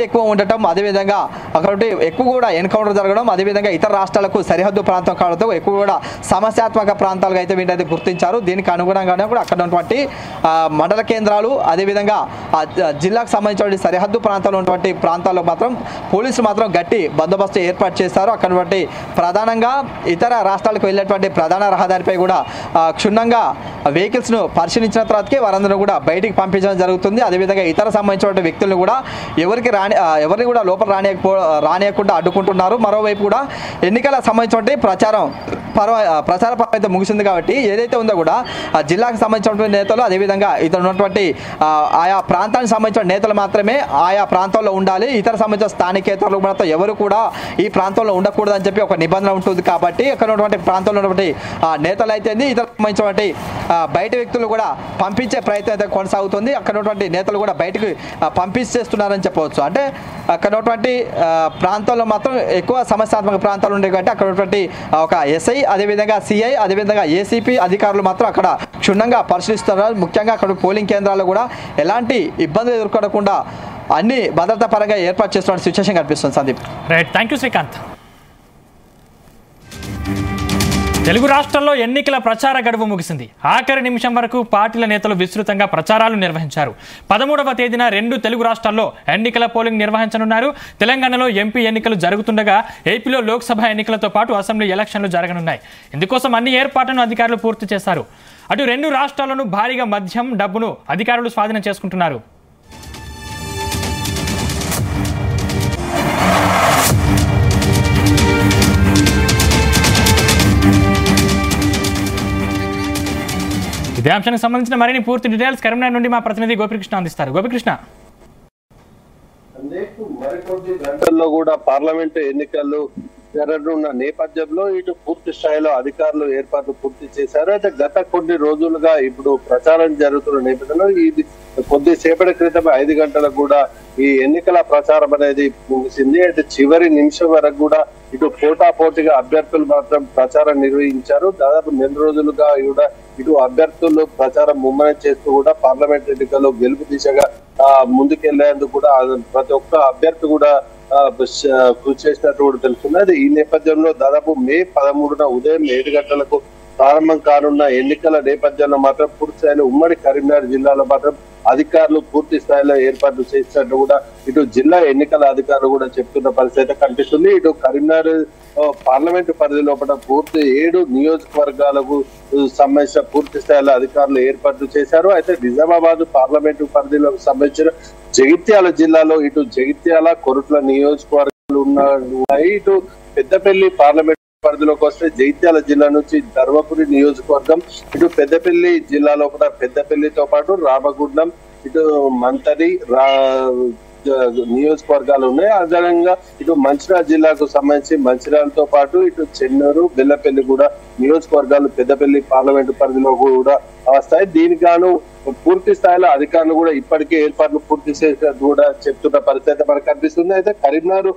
ఎక్కువ ఉండటం, అదేవిధంగా అక్కడ ఎక్కువ కూడా ఎన్కౌంటర్ జరగడం, అదేవిధంగా ఇతర రాష్ట్రాలకు సరిహద్దు ప్రాంతం కావడంతో ఎక్కువ కూడా సమస్యాత్మక ప్రాంతాలుగా అయితే వీటిని గుర్తించారు. దీనికి అనుగుణంగానే కూడా అక్కడ ఉన్నటువంటి మండల కేంద్రాలు అదేవిధంగా జిల్లాకు సంబంధించిన సరిహద్దు ప్రాంతాల్లో ఉన్నటువంటి ప్రాంతాల్లో మాత్రం పోలీసులు మాత్రం గట్టి బందోబస్తు ఏర్పాటు చేస్తారు. అక్కడ ప్రధానంగా ఇతర రాష్ట్రాలకు వెళ్ళేటువంటి ప్రధాన రహదారిపై కూడా క్షుణ్ణంగా వెహికల్స్ను పరిశీలించిన తర్వాతకే వారందరూ కూడా బయటికి పంపించడం జరుగుతుంది. అదేవిధంగా ఇతర సంబంధించిన వ్యక్తులను కూడా ఎవరిని కూడా లోపల రానియకుండా అడ్డుకుంటున్నారు. మరోవైపు కూడా ఎన్నికల సంబంధించిన ప్రచార పర్వం ముగిసింది కాబట్టి ఏదైతే ఉందో కూడా జిల్లాకు సంబంధించినటువంటి నేతలు అదేవిధంగా ఇతర ఉన్నటువంటి ఆయా ప్రాంతానికి సంబంధించిన నేతలు మాత్రమే ఆయా ప్రాంతాల్లో ఉండాలి. ఇతర సంబంధించిన స్థానికేతరులు మాత్రం ఎవరు కూడా ఈ ప్రాంతంలో ఉండకూడదు అని చెప్పి ఒక నిబంధన ఉంటుంది. కాబట్టి అక్కడ ఉన్నటువంటి ప్రాంతంలో ఉన్నటువంటి నేతలు అయితే ఇతర సంబంధించినటువంటి బయట వ్యక్తులు కూడా పంపించే ప్రయత్నం అయితే కొనసాగుతుంది. అక్కడ ఉన్నటువంటి నేతలు కూడా బయటకు పంపించేస్తున్నారని చెప్పవచ్చు. అంటే అక్కడ ఉన్నటువంటి ప్రాంతాల్లో మాత్రం ఎక్కువ సమస్యాత్మక ప్రాంతాలు ఉండే కాబట్టి అక్కడ ఉన్నటువంటి ఒక ఎస్ఐ అదేవిధంగా సిఐ అదేవిధంగా ఏసీపీ అధికారులు మాత్రం అక్కడ క్షుణ్ణంగా పరిశీలిస్తున్నారు. ముఖ్యంగా అక్కడ పోలింగ్ కేంద్రాల్లో కూడా ఎలాంటి ఇబ్బందులు ఎదుర్కొనకుండా అన్ని భద్రతా పరంగా ఏర్పాటు చేస్తున్న సిచ్యువేషన్ కనిపిస్తుంది. Sandeep, right, thank you Srikanth. Telugu రాష్ట్రాల్లో ఎన్నికల ప్రచార గడువు ముగిసింది. ఆఖరి నిమిషం వరకు పార్టీల నేతలు విస్తృతంగా ప్రచారాలు నిర్వహించారు. 13వ తేదీన 2 తెలుగు రాష్ట్రాల్లో ఎన్నికల పోలింగ్ నిర్వహించనున్నారు. తెలంగాణలో ఎంపీ ఎన్నికలు జరుగుతుండగా ఏపీలో లోక్సభ ఎన్నికలతో పాటు అసెంబ్లీ ఎలక్షన్లు జరగనున్నాయి. ఇందుకోసం అన్ని ఏర్పాట్లను అధికారులు పూర్తి చేశారు. అటు 2 రాష్ట్రాల్లోనూ భారీగా మద్యం, డబ్బును అధికారులు స్వాధీనం చేసుకుంటున్నారు. ఇదే అంశానికి సంబంధించిన మరిన్ని పూర్తి డీటెయిల్స్ కరీంనగర్ నుండి మా ప్రతినిధి గోపికృష్ణ అందిస్తారు. గోపికృష్ణ, మరికొద్ది గంటల్లో కూడా పార్లమెంటు ఎన్నికలు జరగనున్న నేపథ్యంలో ఇటు పూర్తి స్థాయిలో అధికారులు ఏర్పాట్లు పూర్తి చేశారు. అయితే గత కొన్ని రోజులుగా ఇప్పుడు ప్రచారం జరుగుతున్న నేపథ్యంలో ఇది కొద్దిసేపటి క్రితం 5 గంటలకు కూడా ఈ ఎన్నికల ప్రచారం అనేది ముగిసింది. అయితే చివరి నిమిషం వరకు కూడా ఇటు పోటాపోటీగా అభ్యర్థులు మాత్రం ప్రచారం నిర్వహించారు. దాదాపు 2 రోజులుగా కూడా ఇటు అభ్యర్థులు ప్రచారం ముమ్మరం చేస్తూ కూడా పార్లమెంట్ ఎన్నికల్లో గెలుపు దిశగా ముందుకెళ్లేందుకు కూడా ప్రతి ఒక్క అభ్యర్థి కూడా కృషి చేసినట్టు కూడా తెలుస్తున్నది. ఈ నేపథ్యంలో దాదాపు మే 13న ఉదయం 7 గంటలకు ప్రారంభం కానున్న ఎన్నికల నేపథ్యంలో మాత్రం పూర్తి స్థాయిలో ఉమ్మడి కరీంనగర్ జిల్లాలో మాత్రం అధికారులు పూర్తి స్థాయిలో ఏర్పాట్లు చేసినట్టు కూడా ఇటు జిల్లా ఎన్నికల అధికారులు కూడా చెప్తున్న పరిస్థితి కనిపిస్తుంది. ఇటు కరీంనగర్ పార్లమెంటు పరిధి లోపల పూర్తి 7 నియోజకవర్గాలకు సంబంధించిన పూర్తి స్థాయిలో అధికారులు ఏర్పాట్లు చేశారు. అయితే నిజామాబాద్ పార్లమెంటు పరిధిలోకి సంబంధించిన జగిత్యాల జిల్లాలో ఇటు జగిత్యాల, కొరుట్ల నియోజకవర్గాలు ఉన్నాయి. ఇటు పెద్దపల్లి పార్లమెంట్ పరిధిలోకి వస్తే జగిత్యాల జిల్లా నుంచి ధర్మపురి నియోజకవర్గం, ఇటు పెద్దపల్లి జిల్లా లోపల పెద్దపల్లితో పాటు రామగుండం, ఇటు మంతరి, నియోజకవర్గాలు ఉన్నాయి. అదేవిధంగా ఇటు మంచిర్యాల జిల్లాకు సంబంధించి మంచిర్యాలతో పాటు ఇటు చెన్నూరు, బెల్లపల్లి కూడా నియోజకవర్గాలు పెద్దపల్లి పార్లమెంటు పరిధిలో కూడా వస్తాయి. దీనికి గాను పూర్తి స్థాయిలో అధికారులు కూడా ఇప్పటికే ఏర్పాట్లు పూర్తి చేసినట్టు కూడా చెప్తున్న పరిస్థితి మనకు కనిపిస్తుంది. అయితే కరీంనగర్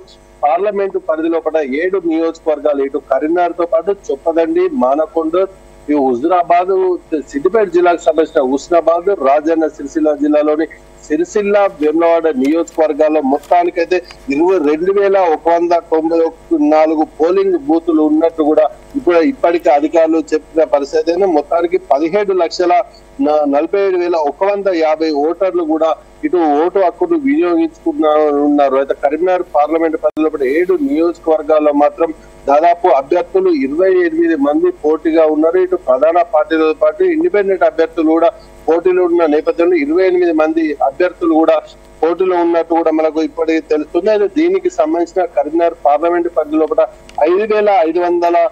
పార్లమెంటు పరిధిలో కూడా 7 నియోజకవర్గాలు ఇటు కరీంనగర్ తో పాటు చొప్పదండి, మానకొండ, ఈ హుజురాబాద్, సిద్దిపేట జిల్లాకు సంబంధించిన హుస్నాబాద్, రాజన్న సిరిసిల్ల జిల్లాలోని సిరిసిల్ల, వేములవాడ నియోజకవర్గాల్లో మొత్తానికైతే 22,194 పోలింగ్ బూతులు ఉన్నట్టు కూడా ఇప్పటికే అధికారులు చెప్పిన పరిస్థితి అయినా మొత్తానికి 17,47,150 ఓటర్లు కూడా ఇటు ఓటు హక్కును వినియోగించుకున్నారు. అయితే కరీంనగర్ పార్లమెంట్ పరిధిలో 7 నియోజకవర్గాల్లో మాత్రం దాదాపు అభ్యర్థులు 28 మంది పోటీగా ఉన్నారు. ఇటు ప్రధాన పార్టీలతో పాటు ఇండిపెండెంట్ అభ్యర్థులు కూడా పోటీలో ఉన్న నేపథ్యంలో 28 మంది అభ్యర్థులు కూడా పోటీలో ఉన్నట్టు కూడా మనకు ఇప్పటికీ తెలుస్తుంది. అయితే దీనికి సంబంధించిన కరీంనగర్ పార్లమెంట్ పరిధిలో 5,500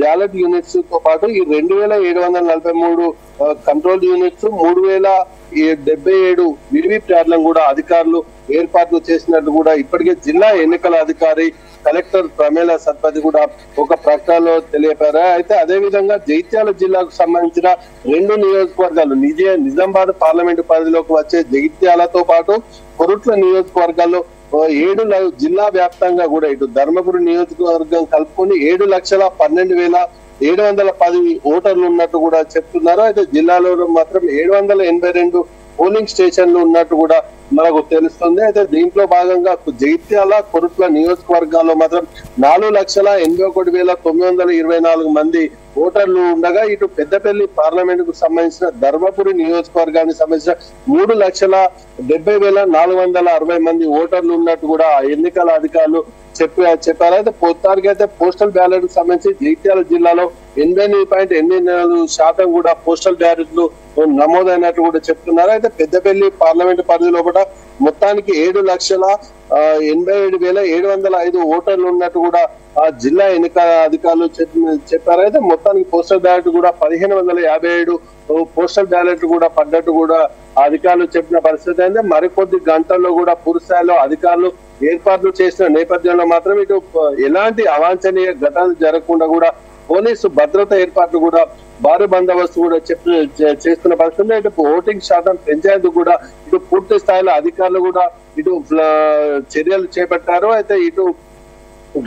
బ్యాలెట్ యూనిట్స్ తో పాటు ఈ 2,743 కంట్రోల్ యూనిట్స్, 3,077 వివిప్యాట్లను కూడా అధికారులు ఏర్పాట్లు చేసినట్టు కూడా ఇప్పటికే జిల్లా ఎన్నికల అధికారి కలెక్టర్ ప్రమేల సత్పతి కూడా ఒక ప్రకటనలో తెలియపారు. అయితే అదే విధంగా జగిత్యాల జిల్లాకు సంబంధించిన 2 నియోజకవర్గాలు నిజామాబాద్ పార్లమెంటు పరిధిలోకి వచ్చే జగిత్యాలతో పాటు కొరుట్ల నియోజకవర్గాల్లో 7 జిల్లా వ్యాప్తంగా కూడా ఇటు ధర్మపురి నియోజకవర్గం కలుపుకొని 7,12,710 ఓటర్లు ఉన్నట్టు కూడా చెప్తున్నారు. అయితే జిల్లాలో మాత్రం 782 పోలింగ్ స్టేషన్లు ఉన్నట్టు కూడా మనకు తెలుస్తుంది. అయితే దీంట్లో భాగంగా జగిత్యాల, కొరుట్ల నియోజకవర్గాల్లో మాత్రం 4,81,924 మంది ఓటర్లు ఉండగా ఇటు పెద్దపల్లి పార్లమెంట్ కు సంబంధించిన ధర్మపురి నియోజకవర్గానికి సంబంధించిన 3,70,460 మంది ఓటర్లు ఉన్నట్టు కూడా ఎన్నికల అధికారులు చెప్పారు. అయితే మొత్తానికి అయితే పోస్టల్ బ్యాలెట్ కు సంబంధించి జగిత్యాల జిల్లాలో 88.84% కూడా పోస్టల్ బ్యాలెట్లు నమోదైనట్టు కూడా చెప్తున్నారు. అయితే పెద్దపల్లి పార్లమెంట్ పరిధిలో కూడా మొత్తానికి 7,87,705 ఓటర్లు ఉన్నట్టు కూడా ఆ జిల్లా ఎన్నికల అధికారులు చెప్పారు. అయితే మొత్తానికి పోస్టల్ బ్యాలెట్ కూడా 1,557 పోస్టల్ బ్యాలెట్ కూడా పడ్డట్టు కూడా అధికారులు చెప్పిన పరిస్థితి అయితే మరికొద్ది గంటల్లో కూడా పూర్తి స్థాయిలో అధికారులు ఏర్పాట్లు చేసిన నేపథ్యంలో మాత్రం ఇటు ఎలాంటి అవాంఛనీయ ఘటనలు జరగకుండా కూడా పోలీసు భద్రత ఏర్పాట్లు కూడా భారీ బందోబస్తు కూడా చేస్తున్న పరిస్థితి. ఇటు ఓటింగ్ శాతం పెంచేందుకు కూడా ఇటు పూర్తి స్థాయిలో అధికారులు కూడా ఇటు చర్యలు చేపట్టారు. అయితే ఇటు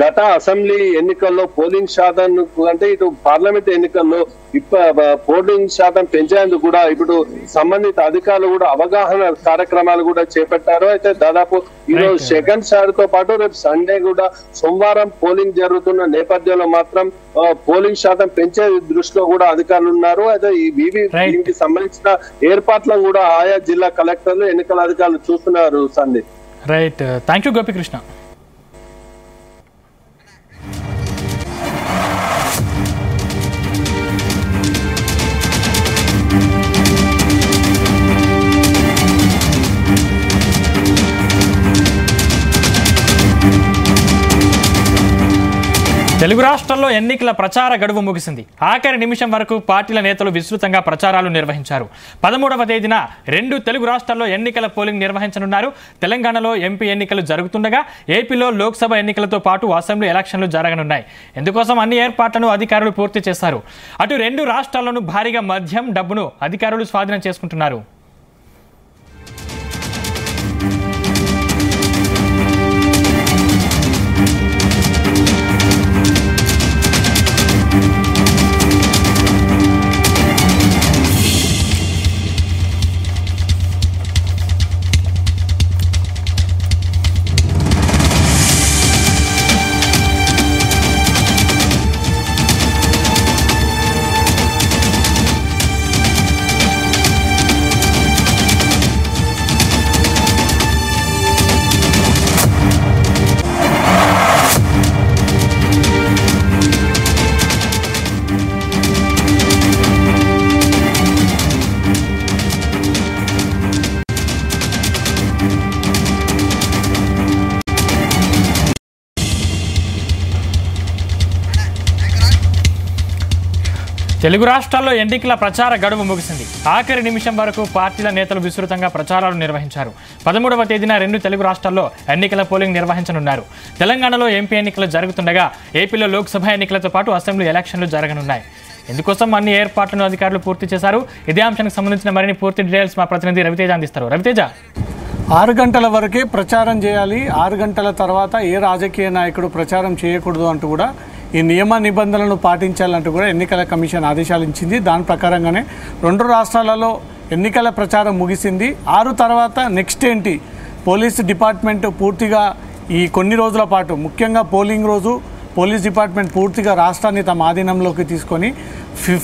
గత అసెంబ్లీ ఎన్నికల్లో పోలింగ్ శాతం అంటే ఇటు పార్లమెంట్ ఎన్నికల్లో పోలింగ్ శాతం పెంచేందుకు కూడా ఇప్పుడు సంబంధిత అధికారులు కూడా అవగాహన కార్యక్రమాలు కూడా చేపట్టారు. అయితే దాదాపు ఈరోజు సెకండ్ సార్ తో పాటు రేపు సండే కూడా సోమవారం పోలింగ్ జరుగుతున్న నేపథ్యంలో మాత్రం పోలింగ్ శాతం పెంచే దృష్టిలో కూడా అధికారులు ఉన్నారు. అయితే ఈ దీనికి సంబంధించిన ఏర్పాట్లను కూడా ఆయా జిల్లా కలెక్టర్లు, ఎన్నికల అధికారులు చూస్తున్నారు. Sandeep, right, thank you Gopikrishna. Telugu రాష్ట్రాల్లో ఎన్నికల ప్రచార గడువు ముగిసింది. ఆఖరి నిమిషం వరకు పార్టీల నేతలు విస్తృతంగా ప్రచారాలు నిర్వహించారు. 13వ తేదీన 2 తెలుగు రాష్ట్రాల్లో ఎన్నికల పోలింగ్ నిర్వహించనున్నారు. తెలంగాణలో ఎంపీ ఎన్నికలు జరుగుతుండగా ఏపీలో లోక్సభ ఎన్నికలతో పాటు అసెంబ్లీ ఎలక్షన్లు జరగనున్నాయి. ఇందుకోసం అన్ని ఏర్పాట్లను అధికారులు పూర్తి చేశారు. అటు 2 రాష్ట్రాల్లోనూ భారీగా మద్యం, డబ్బును అధికారులు స్వాధీనం చేసుకుంటున్నారు. తెలుగు రాష్ట్రాల్లో ఎన్నికల ప్రచార గడువు ముగిసింది. ఆఖరి నిమిషం వరకు పార్టీల నేతలు విస్తృతంగా ప్రచారాలు నిర్వహించారు. 13వ తేదీన 2 తెలుగు రాష్ట్రాల్లో ఎన్నికల పోలింగ్ నిర్వహించనున్నారు. తెలంగాణలో ఎంపీ ఎన్నికలు జరుగుతుండగా ఏపీలో లోక్సభ ఎన్నికలతో పాటు అసెంబ్లీ ఎలక్షన్లు జరగనున్నాయి. ఇందుకోసం అన్ని ఏర్పాట్లను అధికారులు పూర్తి చేశారు. ఇదే అంశానికి సంబంధించిన మరిన్ని పూర్తి డీటెయిల్స్ మా ప్రతినిధి రవితేజ అందిస్తారు. రవితేజ, 6 గంటల వరకే ప్రచారం చేయాలి, 6 గంటల తర్వాత ఏ రాజకీయ నాయకుడు ప్రచారం చేయకూడదు అంటూ కూడా ఈ నియమ నిబంధనలను పాటించాలంటూ కూడా ఎన్నికల కమిషన్ ఆదేశాలు ఇచ్చింది. దాని ప్రకారంగానే 2 రాష్ట్రాలలో ఎన్నికల ప్రచారం ముగిసింది. 6 తర్వాత నెక్స్ట్ ఏంటి? పోలీస్ డిపార్ట్మెంట్ పూర్తిగా ఈ కొన్ని రోజుల పాటు, ముఖ్యంగా పోలింగ్ రోజు పోలీస్ డిపార్ట్మెంట్ పూర్తిగా రాష్ట్రాన్ని తమ ఆధీనంలోకి తీసుకొని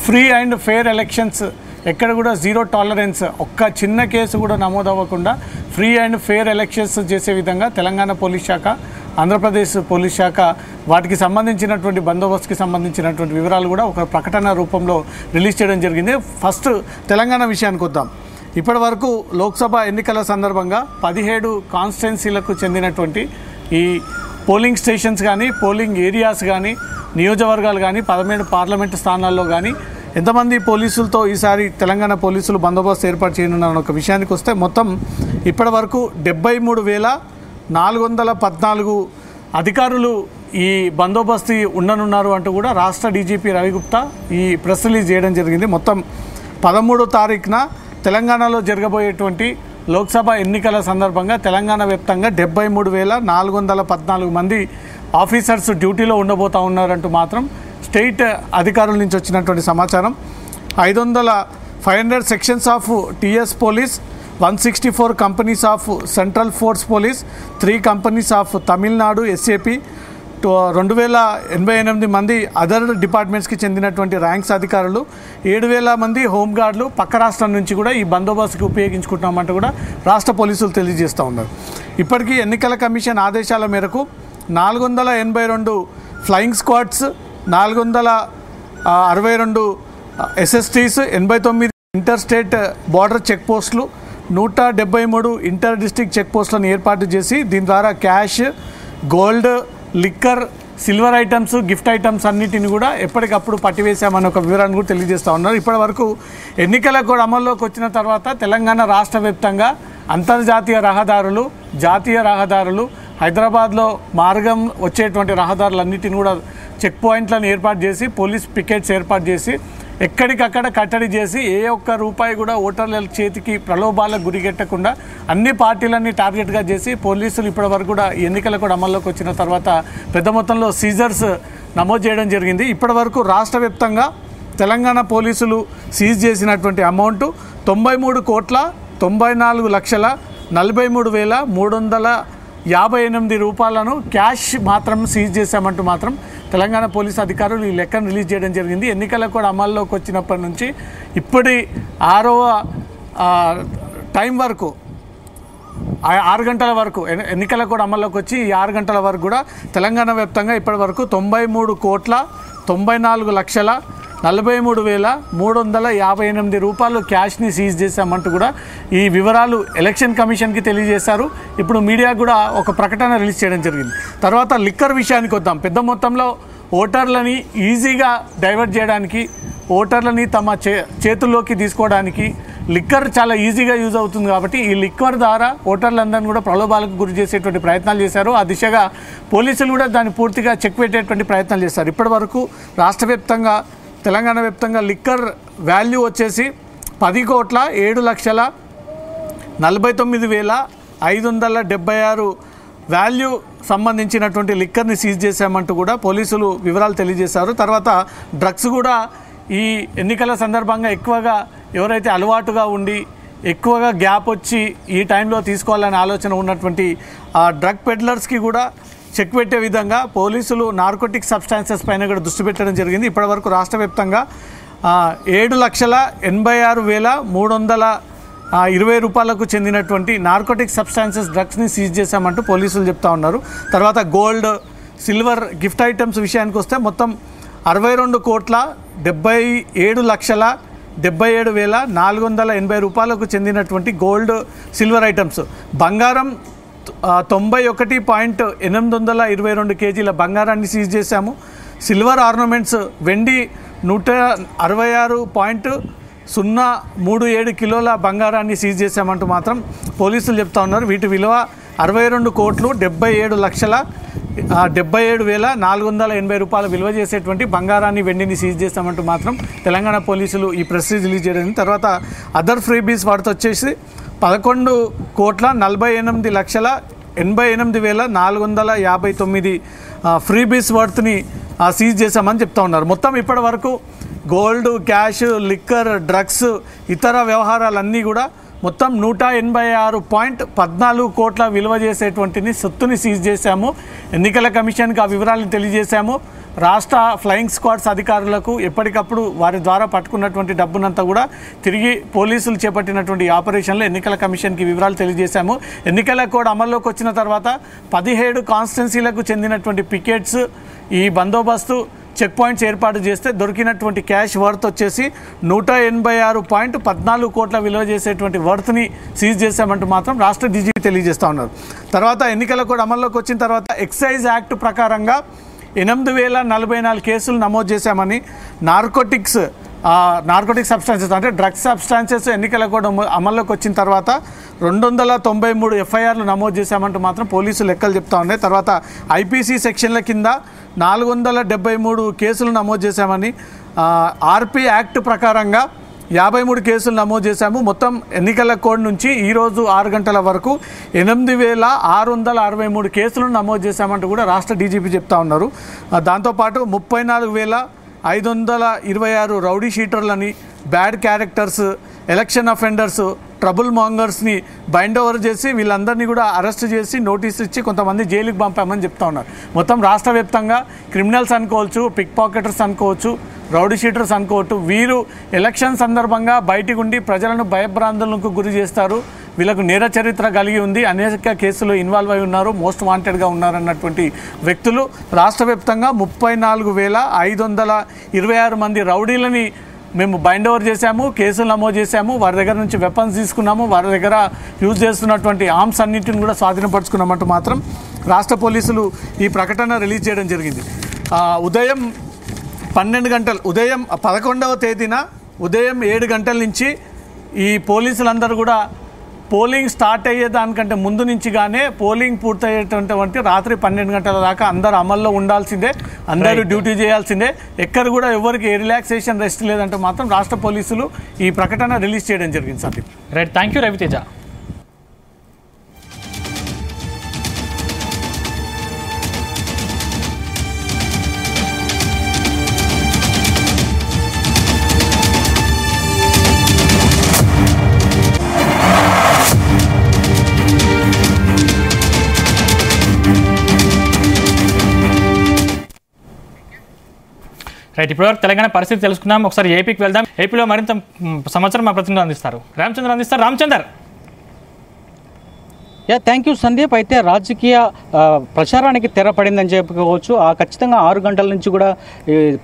ఫ్రీ అండ్ ఫెయిర్ ఎలక్షన్స్, ఎక్కడ కూడా జీరో టాలరెన్స్, ఒక్క చిన్న కేసు కూడా నమోదవ్వకుండా ఫ్రీ అండ్ ఫెయిర్ ఎలక్షన్స్ చేసే విధంగా తెలంగాణ పోలీస్ శాఖ, ఆంధ్రప్రదేశ్ పోలీస్ శాఖ వాటికి సంబంధించినటువంటి బందోబస్తుకి సంబంధించినటువంటి వివరాలు కూడా ఒక ప్రకటన రూపంలో రిలీజ్ చేయడం జరిగింది. ఫస్ట్ తెలంగాణ విషయానికి వద్దాం. ఇప్పటి వరకు లోక్సభ ఎన్నికల సందర్భంగా 17 కాన్స్టిట్యున్సీలకు చెందినటువంటి ఈ పోలింగ్ స్టేషన్స్ కానీ, పోలింగ్ ఏరియాస్ కానీ, నియోజకవర్గాలు కానీ, 17 పార్లమెంటు స్థానాల్లో కానీ ఎంతమంది పోలీసులతో ఈసారి తెలంగాణ పోలీసులు బందోబస్తు ఏర్పాటు చేయనున్న ఒక విషయానికి వస్తే మొత్తం ఇప్పటి వరకు 73,414 అధికారులు ఈ బందోబస్తు ఉండనున్నారు అంటూ కూడా రాష్ట్ర డీజీపీ రవిగుప్తా ఈ ప్రెస్ రిలీజ్ చేయడం జరిగింది. మొత్తం 13వ తారీఖున తెలంగాణలో జరగబోయేటువంటి లోక్సభ ఎన్నికల సందర్భంగా తెలంగాణ వ్యాప్తంగా 73,414 మంది ఆఫీసర్స్ డ్యూటీలో ఉండబోతూ ఉన్నారంటూ మాత్రం స్టేట్ అధికారుల నుంచి వచ్చినటువంటి సమాచారం. 500 sections of TS police, 164 companies of central force police, 3 companies of Tamil Nadu SAP, 2088 మంది అదర్ డిపార్ట్మెంట్స్కి చెందినటువంటి ర్యాంక్స్ అధికారులు, 7,000 మంది హోంగార్డులు పక్క రాష్ట్రం నుంచి కూడా ఈ బందోబస్తుకి ఉపయోగించుకుంటున్నామంటూ కూడా రాష్ట్ర పోలీసులు తెలియజేస్తూ ఉన్నారు. ఇప్పటికీ ఎన్నికల కమిషన్ ఆదేశాల మేరకు 482 flying squads, 462 SSTs, 89 inter state border check పోస్టులు, 173 ఇంటర్ డిస్ట్రిక్ట్ చెక్ పోస్టులను ఏర్పాటు చేసి దీని ద్వారా cash, gold, liquor, silver items, gift items అన్నిటిని కూడా ఎప్పటికప్పుడు పట్టివేశామని ఒక వివరాన్ని కూడా తెలియజేస్తూ ఉన్నారు. ఇప్పటి వరకు ఎన్నికల కూడా అమల్లోకి వచ్చిన తర్వాత తెలంగాణ రాష్ట్ర వ్యాప్తంగా అంతర్జాతీయ రహదారులు, జాతీయ రహదారులు, హైదరాబాద్లో మార్గం వచ్చేటువంటి రహదారులన్నిటిని కూడా చెక్ పాయింట్లను ఏర్పాటు చేసి, పోలీస్ పికెట్స్ ఏర్పాటు చేసి, ఎక్కడికక్కడ కట్టడి చేసి ఏ ఒక్క రూపాయి కూడా ఓటర్ల చేతికి ప్రలోభాలకు గురిగెట్టకుండా అన్ని పార్టీలన్నీ టార్గెట్గా చేసి పోలీసులు ఇప్పటివరకు కూడా ఎన్నికల కూడా అమల్లోకి వచ్చిన తర్వాత పెద్ద మొత్తంలో సీజర్స్ నమోదు చేయడం జరిగింది. ఇప్పటివరకు రాష్ట్ర వ్యాప్తంగా తెలంగాణ పోలీసులు సీజ్ చేసినటువంటి అమౌంట్ 93,43,43,358 రూపాయలను క్యాష్ మాత్రం సీజ్ చేశామంటూ మాత్రం తెలంగాణ పోలీసు అధికారులు ఈ లెక్కను రిలీజ్ చేయడం జరిగింది. ఎన్నికల కూడా అమల్లోకి వచ్చినప్పటి నుంచి ఇప్పటి 6వ టైం వరకు 6 గంటల వరకు ఎన్నికల కూడా అమల్లోకి వచ్చి ఈ 6 గంటల వరకు కూడా తెలంగాణ వ్యాప్తంగా ఇప్పటి వరకు 93,94,43,358 రూపాయలు క్యాష్ని సీజ్ చేశామంటూ కూడా ఈ వివరాలు ఎలక్షన్ కమిషన్కి తెలియజేశారు. ఇప్పుడు మీడియా కూడా ఒక ప్రకటన రిలీజ్ చేయడం జరిగింది. తర్వాత లిక్కర్ విషయానికి వద్దాం. పెద్ద మొత్తంలో ఓటర్లని ఈజీగా డైవర్ట్ చేయడానికి, ఓటర్లని తమ చేతుల్లోకి తీసుకోవడానికి లిక్కర్ చాలా ఈజీగా యూజ్ అవుతుంది కాబట్టి ఈ లిక్కర్ ద్వారా ఓటర్లందరినీ కూడా ప్రలోభాలకు గురి చేసేటువంటి ప్రయత్నాలు చేశారు. ఆ దిశగా పోలీసులు కూడా దాన్ని పూర్తిగా చెక్ పెట్టేటువంటి ప్రయత్నాలు చేశారు. ఇప్పటి వరకు రాష్ట్ర వ్యాప్తంగా, తెలంగాణ వ్యాప్తంగా లిక్కర్ వాల్యూ వచ్చేసి 10,49,576 వాల్యూ సంబంధించినటువంటి లిక్కర్ని సీజ్ చేశామంటూ కూడా పోలీసులు వివరాలు తెలియజేశారు. తర్వాత డ్రగ్స్ కూడా ఈ ఎన్నికల సందర్భంగా ఎక్కువగా ఎవరైతే అలవాటుగా ఉండి ఎక్కువగా గ్యాప్ వచ్చి ఈ టైంలో తీసుకోవాలనే ఆలోచన ఉన్నటువంటి ఆ డ్రగ్ పెడ్లర్స్కి కూడా చెక్ పెట్టే విధంగా పోలీసులు నార్కోటిక్ సబ్స్టాన్సెస్ పైన కూడా దృష్టి పెట్టడం జరిగింది. ఇప్పటివరకు రాష్ట్ర వ్యాప్తంగా 7,86,320 రూపాయలకు చెందినటువంటి నార్కోటిక్ సబ్స్టాన్సెస్ డ్రగ్స్ని సీజ్ చేశామంటూ పోలీసులు చెప్తా ఉన్నారు. తర్వాత గోల్డ్, సిల్వర్, గిఫ్ట్ ఐటమ్స్ విషయానికి వస్తే మొత్తం 62,77,480 రూపాయలకు చెందినటువంటి గోల్డ్, సిల్వర్ ఐటమ్స్, బంగారం 91.822 కేజీల బంగారాన్ని సీజ్ చేశాము. సిల్వర్ ఆర్నమెంట్స్, వెండి 166.037 కిలోల బంగారాన్ని సీజ్ చేశామంటూ మాత్రం పోలీసులు చెప్తా ఉన్నారు. వీటి విలువ 62,77,480 రూపాయల విలువ చేసేటువంటి బంగారాన్ని వెండిని సీజ్ చేస్తామంటూ మాత్రం తెలంగాణ పోలీసులు ఈ ప్రెస్ రిలీజ్ చేయడం. తర్వాత అదర్ ఫ్రీబీస్ వాటితో వచ్చేసి 11,48,88,459 ఫ్రీబీస్ వర్త్ని సీజ్ చేశామని చెప్తా ఉన్నారు. మొత్తం ఇప్పటి వరకు గోల్డ్, క్యాష్, లిక్కర్, డ్రగ్స్, ఇతర వ్యవహారాలన్నీ కూడా మొత్తం 186.14 కోట్ల విలువ చేసేటువంటిని సొత్తుని సీజ్ చేశాము. ఎన్నికల కమిషన్కి ఆ వివరాలను తెలియజేశాము. రాష్ట్ర ఫ్లయింగ్ స్క్వాడ్స్ అధికారులకు ఎప్పటికప్పుడు వారి ద్వారా పట్టుకున్నటువంటి డబ్బునంతా కూడా తిరిగి పోలీసులు చేపట్టినటువంటి ఆపరేషన్లో ఎన్నికల కమిషన్కి వివరాలు తెలియజేశాము. ఎన్నికల కోడ్ అమల్లోకి వచ్చిన తర్వాత 17 కాన్స్టిట్యున్సీలకు చెందినటువంటి పికెట్స్, ఈ బందోబస్తు చెక్ పాయింట్స్ ఏర్పాటు చేస్తే దొరికినటువంటి క్యాష్ వర్త్ వచ్చేసి 186.14 కోట్ల విలువ చేసేటువంటి వర్త్ని సీజ్ చేశామంటూ మాత్రం రాష్ట్ర డీజీపీ తెలియజేస్తూ ఉన్నారు. తర్వాత ఎన్నికల కోడ్ అమల్లోకి వచ్చిన తర్వాత ఎక్సైజ్ యాక్ట్ ప్రకారంగా 8,044 కేసులు నమోదు చేశామని, నార్కోటిక్ సబ్స్టాన్సెస్ అంటే డ్రగ్స్ సబ్స్టాన్సెస్ ఎన్నికల కోడ్ అమల్లోకి వచ్చిన తర్వాత 293 ఎఫ్ఐఆర్లు నమోదు చేశామంటూ మాత్రం పోలీసులు లెక్కలు చెప్తా ఉన్నాయి. తర్వాత ఐపీసీ సెక్షన్ల కింద 473 కేసులు నమోదు చేశామని, ఆర్పీ యాక్ట్ ప్రకారంగా 53 కేసులు నమోదు చేశాము. మొత్తం ఎన్నికల కోడ్ నుంచి ఈరోజు 6 గంటల వరకు 8,663 కేసులను నమోదు చేశామంటూ కూడా రాష్ట్ర డీజీపీ చెప్తా ఉన్నారు. దాంతోపాటు 34,526 రౌడీ షీటర్లని, bad characters, election offenders, trouble మాంగర్స్ని బైండ్ ఓవర్ చేసి వీళ్ళందరినీ కూడా అరెస్ట్ చేసి నోటీసులు ఇచ్చి కొంతమంది జైలుకి పంపామని చెప్తా ఉన్నారు. మొత్తం రాష్ట్ర వ్యాప్తంగా క్రిమినల్స్ అనుకోవచ్చు, పిక్ పాకెటర్స్ అనుకోవచ్చు, రౌడీ షీటర్స్ అనుకోవచ్చు, వీరు ఎలక్షన్ సందర్భంగా బయటికి ఉండి ప్రజలను భయభ్రాంతులకు గురి చేస్తారు. వీళ్ళకు నేర చరిత్ర కలిగి ఉంది, అనేక కేసులు ఇన్వాల్వ్ అయి ఉన్నారు, మోస్ట్ వాంటెడ్గా ఉన్నారన్నటువంటి వ్యక్తులు రాష్ట్ర వ్యాప్తంగా 34,526 మంది రౌడీలని మేము బైండ్ ఓవర్ చేశాము, కేసులు నమోదు చేశాము, వారి దగ్గర నుంచి వెపన్స్ తీసుకున్నాము, వారి దగ్గర యూజ్ చేస్తున్నటువంటి ఆర్మ్స్ అన్నింటిని కూడా స్వాధీనపరుచుకున్నామంటూ మాత్రం రాష్ట్ర పోలీసులు ఈ ప్రకటన రిలీజ్ చేయడం జరిగింది. ఉదయం 11వ తేదీన ఉదయం 7 గంటల నుంచి ఈ పోలీసులందరూ కూడా పోలింగ్ స్టార్ట్ అయ్యేదానికంటే ముందు నుంచి గానే పోలింగ్ పూర్తయ్యేటటువంటి రాత్రి 12 గంటల దాకా అందరూ అమల్లో ఉండాల్సిందే, అందరూ డ్యూటీ చేయాల్సిందే, ఎక్కడ కూడా ఎవరికి రిలాక్సేషన్ రెస్ట్ లేదంటూ మాత్రం రాష్ట్ర పోలీసులు ఈ ప్రకటన రిలీజ్ చేయడం జరిగింది. Sandeep. Right, thank you Ravi Teja. Right, ఇప్పటివరకు తెలంగాణ పరిస్థితి తెలుసుకున్నాం. ఒకసారి ఏపీకి వెళ్దాం. ఏపీలో మరింత సమాచారం మా ప్రతినిధులు అందిస్తారు. రామచందర్. Thank you Sandeep. అయితే రాజకీయ ప్రచారానికి తెరపడిందని చెప్పుకోవచ్చు. ఖచ్చితంగా 6 గంటల నుంచి కూడా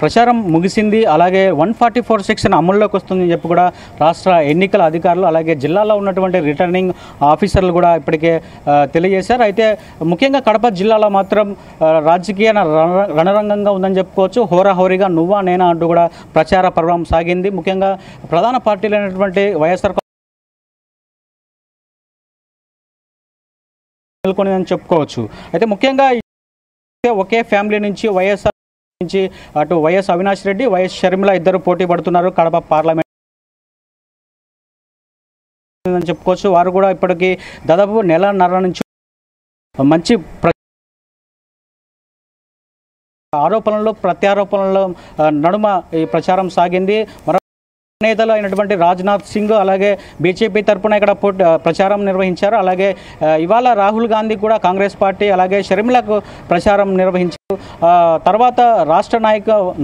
ప్రచారం ముగిసింది. అలాగే 144 సెక్షన్ అమల్లోకి వస్తుందని చెప్పి కూడా రాష్ట్ర ఎన్నికల అధికారులు అలాగే జిల్లాలో ఉన్నటువంటి రిటర్నింగ్ ఆఫీసర్లు కూడా ఇప్పటికే తెలియజేశారు. అయితే ముఖ్యంగా కడప జిల్లాలో మాత్రం రాజకీయ రణరంగంగా ఉందని చెప్పుకోవచ్చు. హోరాహోరీగా నువ్వా నేనా అంటూ కూడా ప్రచార పర్వం సాగింది. ముఖ్యంగా ప్రధాన పార్టీలైనటువంటి వైఎస్ఆర్ నెలకొనిదని చెప్పుకోవచ్చు. అయితే ముఖ్యంగా ఒకే ఫ్యామిలీ నుంచి వైఎస్ఆర్ నుంచి అటు వైఎస్ అవినాష్ రెడ్డి, వైఎస్ షర్మిల ఇద్దరు పోటీ పడుతున్నారు కడప పార్లమెంట్ అని చెప్పుకోవచ్చు. వారు కూడా ఇప్పటికీ దాదాపు నెలన్నర నుంచి మంచి ఆరోపణలు ప్రత్యారోపణల నడుమ ఈ ప్రచారం సాగింది. నేతలు అయినటువంటి రాజ్నాథ్ సింగ్ అలాగే బీజేపీ తరఫున ఇక్కడ ప్రచారం నిర్వహించారు. అలాగే ఇవాళ రాహుల్ గాంధీ కూడా కాంగ్రెస్ పార్టీ అలాగే షర్మిలకు ప్రచారం నిర్వహించారు. తర్వాత రాష్ట్ర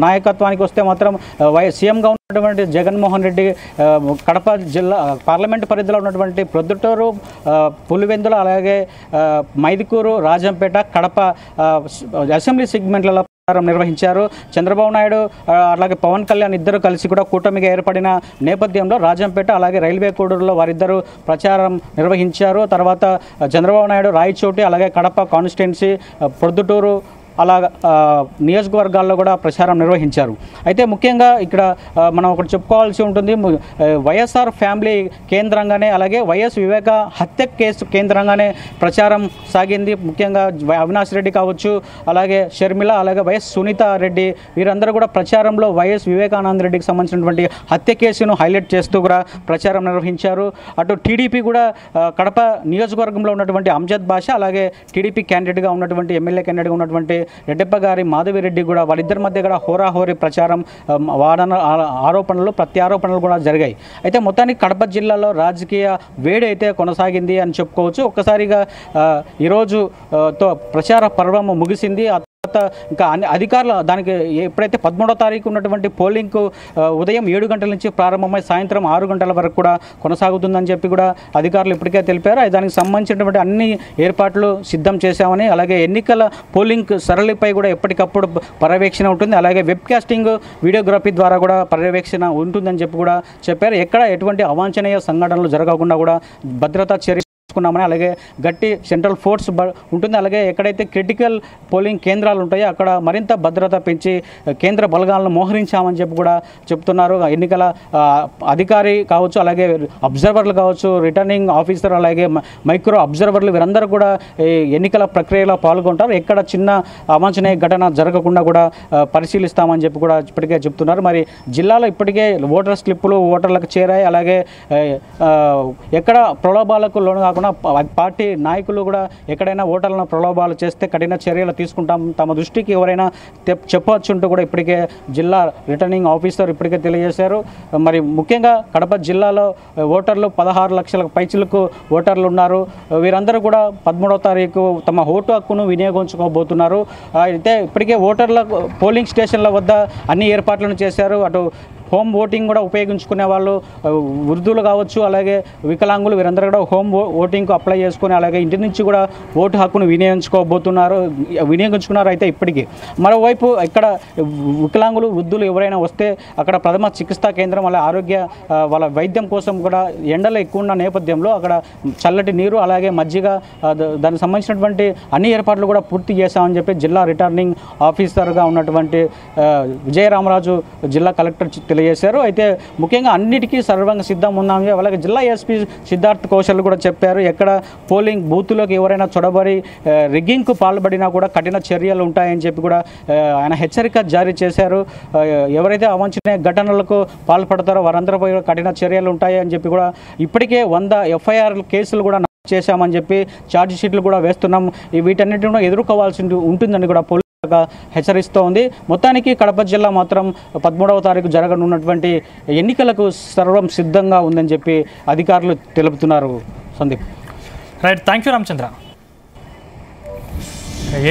నాయకత్వానికి వస్తే మాత్రం సీఎంగా ఉన్నటువంటి జగన్మోహన్ రెడ్డి కడప జిల్లా పార్లమెంటు పరిధిలో ఉన్నటువంటి ప్రొద్దుటూరు, పులివెందుల అలాగే మైదుకూరు, రాజంపేట, కడప అసెంబ్లీ సెగ్మెంట్లలో ప్రచారం నిర్వహించారు. చంద్రబాబు నాయుడు అలాగే పవన్ కళ్యాణ్ ఇద్దరు కలిసి కూడా కూటమిగా ఏర్పడిన నేపథ్యంలో రాజంపేట అలాగే రైల్వే కోడూరులో వారిద్దరూ ప్రచారం నిర్వహించారు. తర్వాత చంద్రబాబు నాయుడు రాయచోటి అలాగే కడప కాన్స్టిట్యున్సీ, ప్రొద్దుటూరు, అలా నియోజకవర్గాల్లో కూడా ప్రచారం నిర్వహించారు. అయితే ముఖ్యంగా ఇక్కడ మనం ఒకటి చెప్పుకోవాల్సి ఉంటుంది. వైఎస్ఆర్ ఫ్యామిలీ కేంద్రంగానే అలాగే వైఎస్ వివేక హత్య కేసు కేంద్రంగానే ప్రచారం సాగింది. ముఖ్యంగా అవినాష్ రెడ్డి కావచ్చు, అలాగే షర్మిల, అలాగే వైఎస్ సునీత రెడ్డి వీరందరూ కూడా ప్రచారంలో వైఎస్ వివేకానంద రెడ్డికి సంబంధించినటువంటి హత్య కేసును హైలైట్ చేస్తూ కూడా ప్రచారం నిర్వహించారు. అటు టీడీపీ కూడా కడప నియోజకవర్గంలో ఉన్నటువంటి అంజద్ బాషా, అలాగే టీడీపీ క్యాండిడేట్గా ఉన్నటువంటి ఎమ్మెల్యే క్యాండిడేట్గా ఉన్నటువంటి రెడ్డెప్ప గారి మాధవిరెడ్డి కూడా వాళ్ళిద్దరి మధ్య కూడా హోరాహోరీ ప్రచారం, వాదన, ఆరోపణలు, ప్రత్యారోపణలు కూడా జరిగాయి. అయితే మొత్తానికి కడప జిల్లాలో రాజకీయ వేడి అయితే కొనసాగింది అని చెప్పుకోవచ్చు. ఒక్కసారిగా ఈరోజు ప్రచార పర్వం ముగిసింది. ఇంకా అధికారులు దానికి ఎప్పుడైతే 13వ తారీఖు ఉన్నటువంటి పోలింగ్కు ఉదయం 7 గంటల నుంచి ప్రారంభమై సాయంత్రం 6 గంటల వరకు కూడా కొనసాగుతుందని చెప్పి కూడా అధికారులు ఇప్పటికే తెలిపారు. దానికి సంబంధించినటువంటి అన్ని ఏర్పాట్లు సిద్ధం చేశామని, అలాగే ఎన్నికల పోలింగ్ సరళిపై కూడా ఎప్పటికప్పుడు పర్యవేక్షణ ఉంటుంది, అలాగే వెబ్కాస్టింగ్, వీడియోగ్రఫీ ద్వారా కూడా పర్యవేక్షణ ఉంటుందని చెప్పి కూడా చెప్పారు. ఎక్కడ ఎటువంటి అవాంఛనీయ సంఘటనలు జరగకుండా కూడా భద్రతా చర్య తీసుకున్నామని, అలాగే గట్టి సెంట్రల్ ఫోర్స్ ఉంటుంది, అలాగే ఎక్కడైతే క్రిటికల్ పోలింగ్ కేంద్రాలు ఉంటాయో అక్కడ మరింత భద్రత పెంచి కేంద్ర బలగాలను మోహరించామని చెప్పి కూడా చెప్తున్నారు. ఎన్నికల అధికారి కావచ్చు, అలాగే అబ్జర్వర్లు కావచ్చు, రిటర్నింగ్ ఆఫీసర్, అలాగే మైక్రో అబ్జర్వర్లు వీరందరూ కూడా ఎన్నికల ప్రక్రియలో పాల్గొంటారు. ఎక్కడ చిన్న అవాంఛనీయ ఘటన జరగకుండా కూడా పరిశీలిస్తామని చెప్పి కూడా ఇప్పటికే చెప్తున్నారు. మరి జిల్లాలో ఇప్పటికే ఓటర్ స్లిప్పులు ఓటర్లకు చేరాయి. అలాగే ఎక్కడ ప్రలోభాలకు లోను కాకుండా పార్టీ నాయకులు కూడా ఎక్కడైనా ఓటర్లను ప్రలోభాలు చేస్తే కఠిన చర్యలు తీసుకుంటాం, తమ దృష్టికి ఎవరైనా చెప్పవచ్చుంటూ కూడా ఇప్పటికే జిల్లా రిటర్నింగ్ ఆఫీసర్ ఇప్పటికే తెలియజేశారు. మరి ముఖ్యంగా కడప జిల్లాలో ఓటర్లు 16 లక్షల పైచిలకు ఓటర్లు ఉన్నారు. వీరందరూ కూడా 13వ తారీఖు తమ ఓటు హక్కును వినియోగించుకోబోతున్నారు. అయితే ఇప్పటికే ఓటర్ల పోలింగ్ స్టేషన్ల వద్ద అన్ని ఏర్పాట్లను చేశారు. అటు హోమ్ ఓటింగ్ కూడా ఉపయోగించుకునే వాళ్ళు వృద్ధులు కావచ్చు, అలాగే వికలాంగులు వీరందరూ కూడా హోమ్ ఓటింగ్కు అప్లై చేసుకుని అలాగే ఇంటి నుంచి కూడా ఓటు హక్కును వినియోగించుకున్నారు. అయితే ఇప్పటికీ మరోవైపు ఇక్కడ వికలాంగులు, వృద్ధులు ఎవరైనా వస్తే అక్కడ ప్రథమ చికిత్సా కేంద్రం, అలా ఆరోగ్య వాళ్ళ వైద్యం కోసం కూడా ఎండలు ఎక్కువ ఉన్న నేపథ్యంలో అక్కడ చల్లటి నీరు, అలాగే మజ్జిగ, దానికి సంబంధించినటువంటి అన్ని ఏర్పాట్లు కూడా పూర్తి చేశామని చెప్పి జిల్లా రిటర్నింగ్ ఆఫీసర్గా ఉన్నటువంటి విజయరామరాజు జిల్లా కలెక్టర్ తెలియజేశారు. అయితే ముఖ్యంగా అన్నిటికీ సర్వంగా సిద్ధం ఉన్నామని, అలాగే జిల్లా ఎస్పీ సిద్ధార్థ్ కౌశల్ కూడా చెప్పారు. ఎక్కడ పోలింగ్ బూత్లోకి ఎవరైనా చొరబడి రిగ్గింగ్కు పాల్పడినా కూడా కఠిన చర్యలు ఉంటాయని చెప్పి కూడా ఆయన హెచ్చరిక జారీ చేశారు. ఎవరైతే అవాంఛనీయ ఘటనలకు పాల్పడతారో వారందరిపై కఠిన చర్యలు ఉంటాయని చెప్పి కూడా ఇప్పటికే 100 ఎఫ్ఐఆర్ కేసులు కూడా చేశామని చెప్పి ఛార్జ్ షీట్లు కూడా వేస్తున్నాం. వీటన్నిటిని ఎదుర్కోవాల్సి ఉంటుందని కూడా హెచ్చరిస్తోంది. మొత్తానికి కడప జిల్లా మాత్రం 13వ తారీఖు జరగనున్నటువంటి ఎన్నికలకు సర్వం సిద్ధంగా ఉందని చెప్పి అధికారులు తెలుపుతున్నారు. Sandeep. Right, thank you Ramachandra.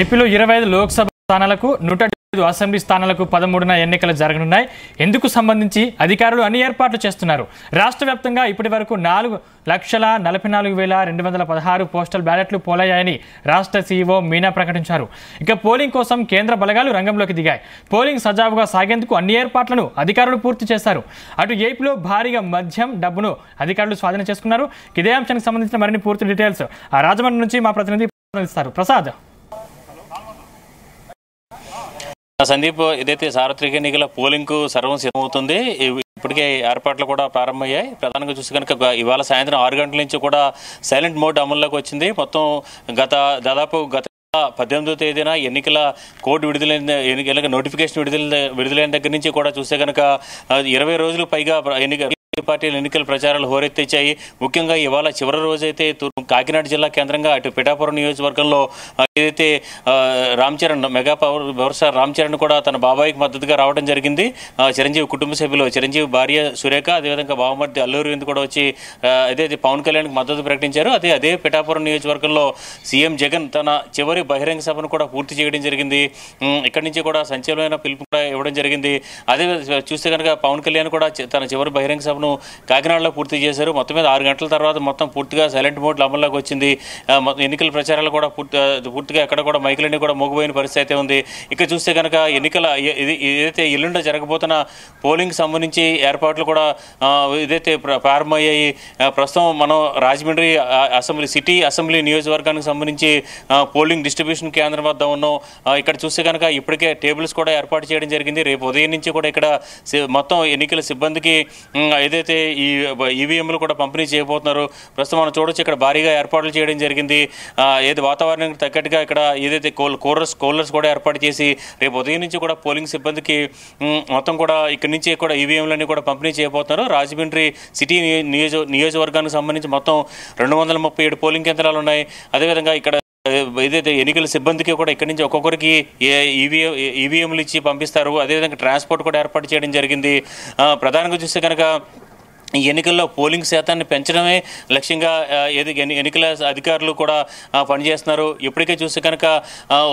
ఏపీలో 25 లోక్సభ స్థానాలకు 175 అసెంబ్లీ స్థానాలకు 13న ఎన్నికలు జరగనున్నాయి. ఎందుకు సంబంధించి అధికారులు అన్ని ఏర్పాట్లు చేస్తున్నారు. రాష్ట్ర వ్యాప్తంగా ఇప్పటి వరకు 4,44,216 పోస్టల్ బ్యాలెట్లు పోలయ్యాయని రాష్ట్ర సీఈఓ మీనా ప్రకటించారు. ఇక పోలింగ్ కోసం కేంద్ర బలగాలు రంగంలోకి దిగాయి. పోలింగ్ సజావుగా సాగేందుకు అన్ని ఏర్పాట్లను అధికారులు పూర్తి చేశారు. అటు ఏపీలో భారీగా మద్యం, డబ్బును అధికారులు స్వాధీనం చేసుకున్నారు. ఇదే అంశానికి సంబంధించిన మరిన్ని పూర్తి డీటెయిల్స్ రాజమండ్రి నుంచి మా ప్రతినిధి ఇస్తారు. ప్రసాద్. సందీప్, ఏదైతే సార్వత్రిక ఎన్నికల పోలింగ్కు సర్వం సిద్ధమవుతుంది. ఇప్పటికే ఏర్పాట్లు కూడా ప్రారంభమయ్యాయి. ప్రధానంగా చూసి కనుక ఇవాళ సాయంత్రం 6 గంటల నుంచి కూడా సైలెంట్ మోడ్ అమల్లోకి వచ్చింది. మొత్తం దాదాపు గత 18వ తేదీన ఎన్నికల కోడ్ ఎన్నికల నోటిఫికేషన్ విడుదలైన దగ్గర నుంచి కూడా చూస్తే కనుక 20 రోజులు పైగా పార్టీల ఎన్నికల ప్రచారాలు హోరెత్తించాయి. ముఖ్యంగా ఇవాళ చివరి రోజైతే కాకినాడ జిల్లా కేంద్రంగా అటు పిఠాపురం నియోజకవర్గంలో ఏదైతే Ram Charan mega power star Ram Charan కూడా తన బాబాయికి మద్దతుగా రావడం జరిగింది. చిరంజీవి కుటుంబ సభ్యులు చిరంజీవి భార్య సురేఖ, అదేవిధంగా బావమర్ది అల్లూరి కూడా వచ్చి అదే పవన్ కళ్యాణ్కి మద్దతు ప్రకటించారు. అదే పిఠాపురం నియోజకవర్గంలో సీఎం జగన్ తన చివరి బహిరంగ సభను కూడా పూర్తి చేయడం జరిగింది. ఇక్కడి నుంచి కూడా సంచలనమైన పిలుపు కూడా ఇవ్వడం జరిగింది. అదే చూస్తే కనుక పవన్ కళ్యాణ్ కూడా తన చివరి బహిరంగ సభను దాదాపును కాకినాడలో పూర్తి చేశారు. మొత్తం మీద 6 గంటల తర్వాత మొత్తం పూర్తిగా సైలెంట్ మోడ్ అమల్లోకి వచ్చింది. ఎన్నికల ప్రచారాలు కూడా పూర్తిగా ఎక్కడ కూడా మైకులన్నీ కూడా మోగిపోయిన పరిస్థితి అయితే ఉంది. ఇక చూస్తే కనుక ఎన్నికల ఏదైతే ఎల్లుండ జరగబోతున్న పోలింగ్ సంబంధించి ఏర్పాట్లు కూడా ఏదైతే ప్రారంభమయ్యాయి. ప్రస్తుతం మనం రాజమండ్రి సిటీ అసెంబ్లీ నియోజకవర్గానికి సంబంధించి పోలింగ్ డిస్ట్రిబ్యూషన్ కేంద్రం వద్ద ఉన్నాం. ఇక్కడ చూస్తే కనుక ఇప్పటికే టేబుల్స్ కూడా ఏర్పాటు చేయడం జరిగింది. రేపు ఉదయం నుంచి కూడా ఇక్కడ మొత్తం ఎన్నికల సిబ్బందికి ఏదైతే ఈ ఈవీఎంలు కూడా పంపిణీ చేయబోతున్నారు. ప్రస్తుతం మనం చూడొచ్చు ఇక్కడ భారీగా ఏర్పాట్లు చేయడం జరిగింది. ఏది వాతావరణానికి తగ్గట్టుగా ఇక్కడ ఏదైతే కూలర్స్ కూడా ఏర్పాటు చేసి రేపు ఉదయం నుంచి కూడా పోలింగ్ సిబ్బందికి మొత్తం కూడా ఇక్కడి నుంచి కూడా ఈవీఎంలన్నీ కూడా పంపిణీ చేయబోతున్నారు. రాజమండ్రి సిటీ నియోజకవర్గానికి సంబంధించి మొత్తం 237 పోలింగ్ కేంద్రాలు ఉన్నాయి. అదేవిధంగా ఇక్కడ ఏదైతే ఎన్నికల సిబ్బందికి కూడా ఇక్కడి నుంచి ఒక్కొక్కరికి ఈవీఎంలు ఇచ్చి పంపిస్తారు. అదేవిధంగా ట్రాన్స్పోర్ట్ కూడా ఏర్పాటు చేయడం జరిగింది. ప్రధానంగా చూస్తే కనుక ఈ ఎన్నికల్లో పోలింగ్ శాతాన్ని పెంచడమే లక్ష్యంగా ఎన్నికల అధికారులు కూడా పనిచేస్తున్నారు. ఇప్పటికే చూస్తే కనుక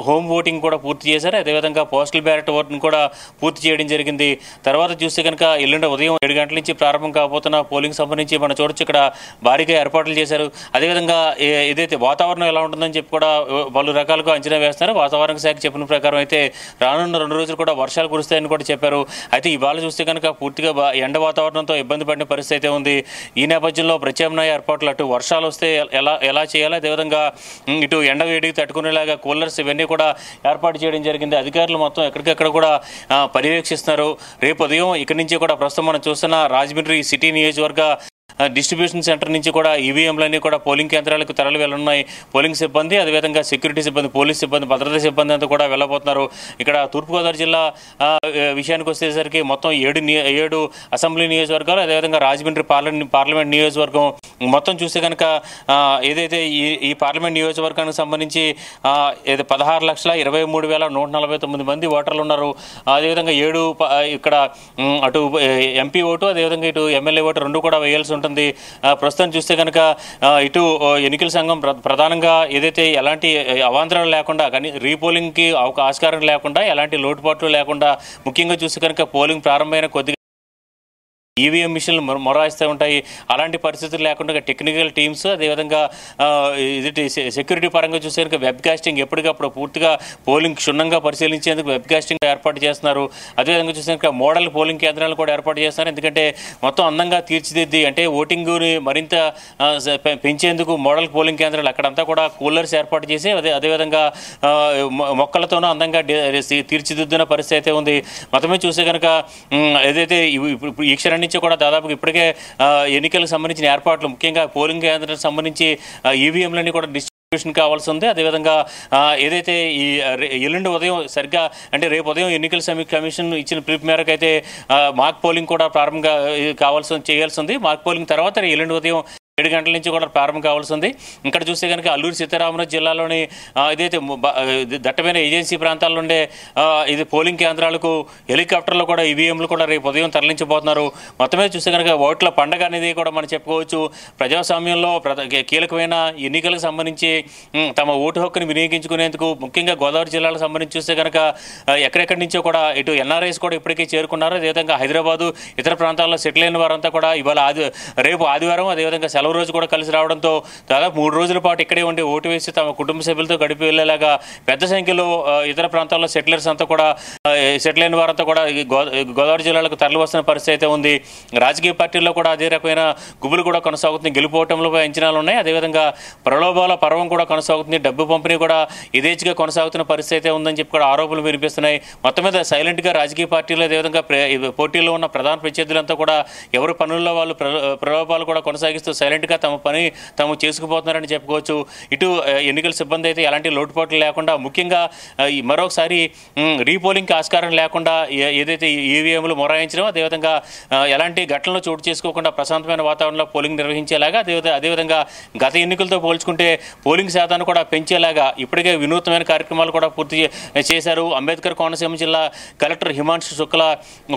హోమ్ ఓటింగ్ కూడా పూర్తి చేశారు. అదేవిధంగా పోస్టల్ బ్యాలెట్ ఓటింగ్ కూడా పూర్తి చేయడం జరిగింది. తర్వాత చూస్తే కనుక ఎల్లుండి ఉదయం 7 గంటల నుంచి ప్రారంభం కాబోతున్న పోలింగ్ సంబంధించి మనం చూడొచ్చు ఇక్కడ భారీగా ఏర్పాట్లు చేశారు. అదేవిధంగా ఏదైతే వాతావరణం ఎలా ఉంటుందని చెప్పి కూడా పలు రకాలుగా అంచనా వేస్తున్నారు. వాతావరణ శాఖ చెప్పిన ప్రకారం అయితే రానున్న 2 రోజులు కూడా వర్షాలు కురుస్తాయని కూడా చెప్పారు. అయితే ఇవాళ చూస్తే కనుక పూర్తిగా ఎండ వాతావరణంతో ఇబ్బంది పడిన పరిస్థితి అయితే ఉంది. ఈ నేపథ్యంలో ప్రత్యామ్నాయ ఏర్పాట్లు అటు వర్షాలు వస్తే ఎలా చేయాలి, అదేవిధంగా ఇటు ఎండ వేడికి తట్టుకునేలాగా కూలర్స్ ఇవన్నీ కూడా ఏర్పాటు చేయడం జరిగింది. అధికారులు మొత్తం ఎక్కడికెక్కడ కూడా పర్యవేక్షిస్తున్నారు. రేపు ఉదయం ఇక్కడి నుంచి కూడా ప్రస్తుతం మనం చూస్తున్న రాజమండ్రి సిటీ నియోజకవర్గ డిస్ట్రిబ్యూషన్ సెంటర్ నుంచి కూడా ఈవీఎంలన్నీ కూడా పోలింగ్ కేంద్రాలకు తరలి వెళ్ళనున్నాయి. పోలింగ్ సిబ్బంది, అదేవిధంగా సెక్యూరిటీ సిబ్బంది, పోలీస్ సిబ్బంది, భద్రతా సిబ్బంది అంతా కూడా వెళ్ళబోతున్నారు. ఇక్కడ తూర్పుగోదావరి జిల్లా విషయానికి వచ్చేసరికి మొత్తం 7 అసెంబ్లీ నియోజకవర్గాలు, అదేవిధంగా రాజమండ్రి పార్లమెంట్ నియోజకవర్గం మొత్తం చూస్తే కనుక ఏదైతే ఈ పార్లమెంట్ నియోజకవర్గానికి సంబంధించి 16,23,149 మంది ఓటర్లు ఉన్నారు. అదేవిధంగా 7 ఇక్కడ అటు ఎంపీ ఓటు, అదేవిధంగా ఇటు ఎమ్మెల్యే ఓటు 2 కూడా వేయాల్సి ఉంటుంది. ప్రస్తుతం చూస్తే కనుక ఇటు ఎన్నికల సంఘం ప్రధానంగా ఏదైతే ఎలాంటి అవాంతరాలు లేకుండా కానీ రీపోలింగ్కి ఆస్కారం లేకుండా ఎలాంటి లోటుపాట్లు లేకుండా ముఖ్యంగా చూస్తే కనుక పోలింగ్ ప్రారంభమైన కొద్దిగా ఈవీఎం మిషన్లు మొరాయిస్తూ ఉంటాయి. అలాంటి పరిస్థితులు లేకుండా టెక్నికల్ టీమ్స్, అదేవిధంగా సెక్యూరిటీ పరంగా చూసే వెబ్ కాస్టింగ్ ఎప్పటికప్పుడు పూర్తిగా పోలింగ్ క్షుణ్ణంగా పరిశీలించేందుకు వెబ్ కాస్టింగ్ ఏర్పాటు చేస్తున్నారు. అదేవిధంగా చూసే మోడల్ పోలింగ్ కేంద్రాలు కూడా ఏర్పాటు చేస్తున్నారు. ఎందుకంటే మొత్తం అందంగా తీర్చిదిద్ది అంటే ఓటింగ్ని మరింత పెంచేందుకు మోడల్ పోలింగ్ కేంద్రాలు అక్కడంతా కూడా కూలర్స్ ఏర్పాటు చేసి అదేవిధంగా మొక్కలతోనూ అందంగా తీర్చిదిద్దిన పరిస్థితి అయితే ఉంది. మొత్తమే చూసే కనుక ఏదైతే ఈ క్షణం నుంచి కూడా దాదాపు ఇప్పటికే ఎన్నికలకు సంబంధించిన ఏర్పాట్లు ముఖ్యంగా పోలింగ్ కేంద్రాలకు సంబంధించి ఈవీఎంలన్నీ కూడా డిస్ట్రిబ్యూషన్ కావాల్సి ఉంది. అదేవిధంగా ఏదైతే ఈ ఎల్లుండి ఉదయం సరిగ్గా అంటే రేపు ఉదయం ఎన్నికల కమిషన్ ఇచ్చిన పిలుపు మేరకు అయితే మాక్ పోలింగ్ కూడా ప్రారంభంగా చేయాల్సి ఉంది. మాక్ పోలింగ్ తర్వాత ఎల్లుండి ఉదయం 7 గంటల నుంచి కూడా ప్రారంభం కావాల్సి ఉంది. ఇక్కడ చూస్తే కనుక అల్లూరి సీతారామరాజు జిల్లాలోని ఏదైతే దట్టమైన ఏజెన్సీ ప్రాంతాల్లో ఉండే ఇది పోలింగ్ కేంద్రాలకు హెలికాప్టర్లు కూడా ఈవీఎంలు కూడా రేపు ఉదయం తరలించబోతున్నారు. మొత్తమే చూస్తే కనుక ఓట్ల పండగ అనేది కూడా మనం చెప్పుకోవచ్చు. ప్రజాస్వామ్యంలో కీలకమైన ఎన్నికలకు సంబంధించి తమ ఓటు హక్కుని వినియోగించుకునేందుకు ముఖ్యంగా గోదావరి జిల్లాలకు సంబంధించి చూస్తే కనుక ఎక్కడెక్కడి నుంచో కూడా ఇటు ఎన్ఆర్ఐస్ కూడా ఇప్పటికే చేరుకున్నారు. అదేవిధంగా హైదరాబాదు ఇతర ప్రాంతాల్లో సెటిల్ అయిన వారంతా కూడా ఇవాళ రేపు ఆదివారం అదేవిధంగా సెలవు రోజు కూడా కలిసి రావడంతో దాదాపు 3 రోజుల పాటు ఇక్కడే ఉండి ఓటు వేసి తమ కుటుంబ సభ్యులతో గడిపి వెళ్ళేలాగా పెద్ద సంఖ్యలో ఇతర ప్రాంతాల్లో సెటిలర్స్ అంతా కూడా సెటిల్ అయిన వారంతా కూడా గోదావరి జిల్లాలకు తరలి వస్తున్న పరిస్థితి అయితే ఉంది. రాజకీయ పార్టీల్లో కూడా అదే రకమైన గుబులు కూడా కొనసాగుతుంది. గెలుపోవటంలో అంచనాలు ఉన్నాయి. అదేవిధంగా ప్రలోభాల పర్వం కూడా కొనసాగుతుంది. డబ్బు పంపిణీ కూడా యథేచ్ఛగా కొనసాగుతున్న పరిస్థితి అయితే ఉందని చెప్పి కూడా ఆరోపణలు వినిపిస్తున్నాయి. మొత్తం మీద సైలెంట్గా రాజకీయ పార్టీలు అదేవిధంగా పోటీలో ఉన్న ప్రధాన ప్రత్యర్థులంతా కూడా ఎవరు పనుల్లో వాళ్ళు ప్రలోభాలు కూడా కొనసాగిస్తూ సైలెంట్గా తమ పని తాము చేసుకుపోతున్నారని చెప్పుకోవచ్చు. ఇటు ఎన్నికల సిబ్బంది అయితే ఎలాంటి లోటుపాట్లు లేకుండా ముఖ్యంగా మరొకసారి రీపోలింగ్కి ఆస్కారం లేకుండా ఏదైతే ఈవీఎంలు మొరాయించడం అదేవిధంగా ఎలాంటి ఘటనలు చోటు చేసుకోకుండా ప్రశాంతమైన వాతావరణంలో పోలింగ్ నిర్వహించేలాగా అదేవిధంగా గత ఎన్నికలతో పోల్చుకుంటే పోలింగ్ శాతాన్ని కూడా పెంచేలాగా ఇప్పటికే వినూత్నమైన కార్యక్రమాలు కూడా పూర్తి చేశారు. అంబేద్కర్ కోనసీమ జిల్లా కలెక్టర్ హిమాంశు శుక్ల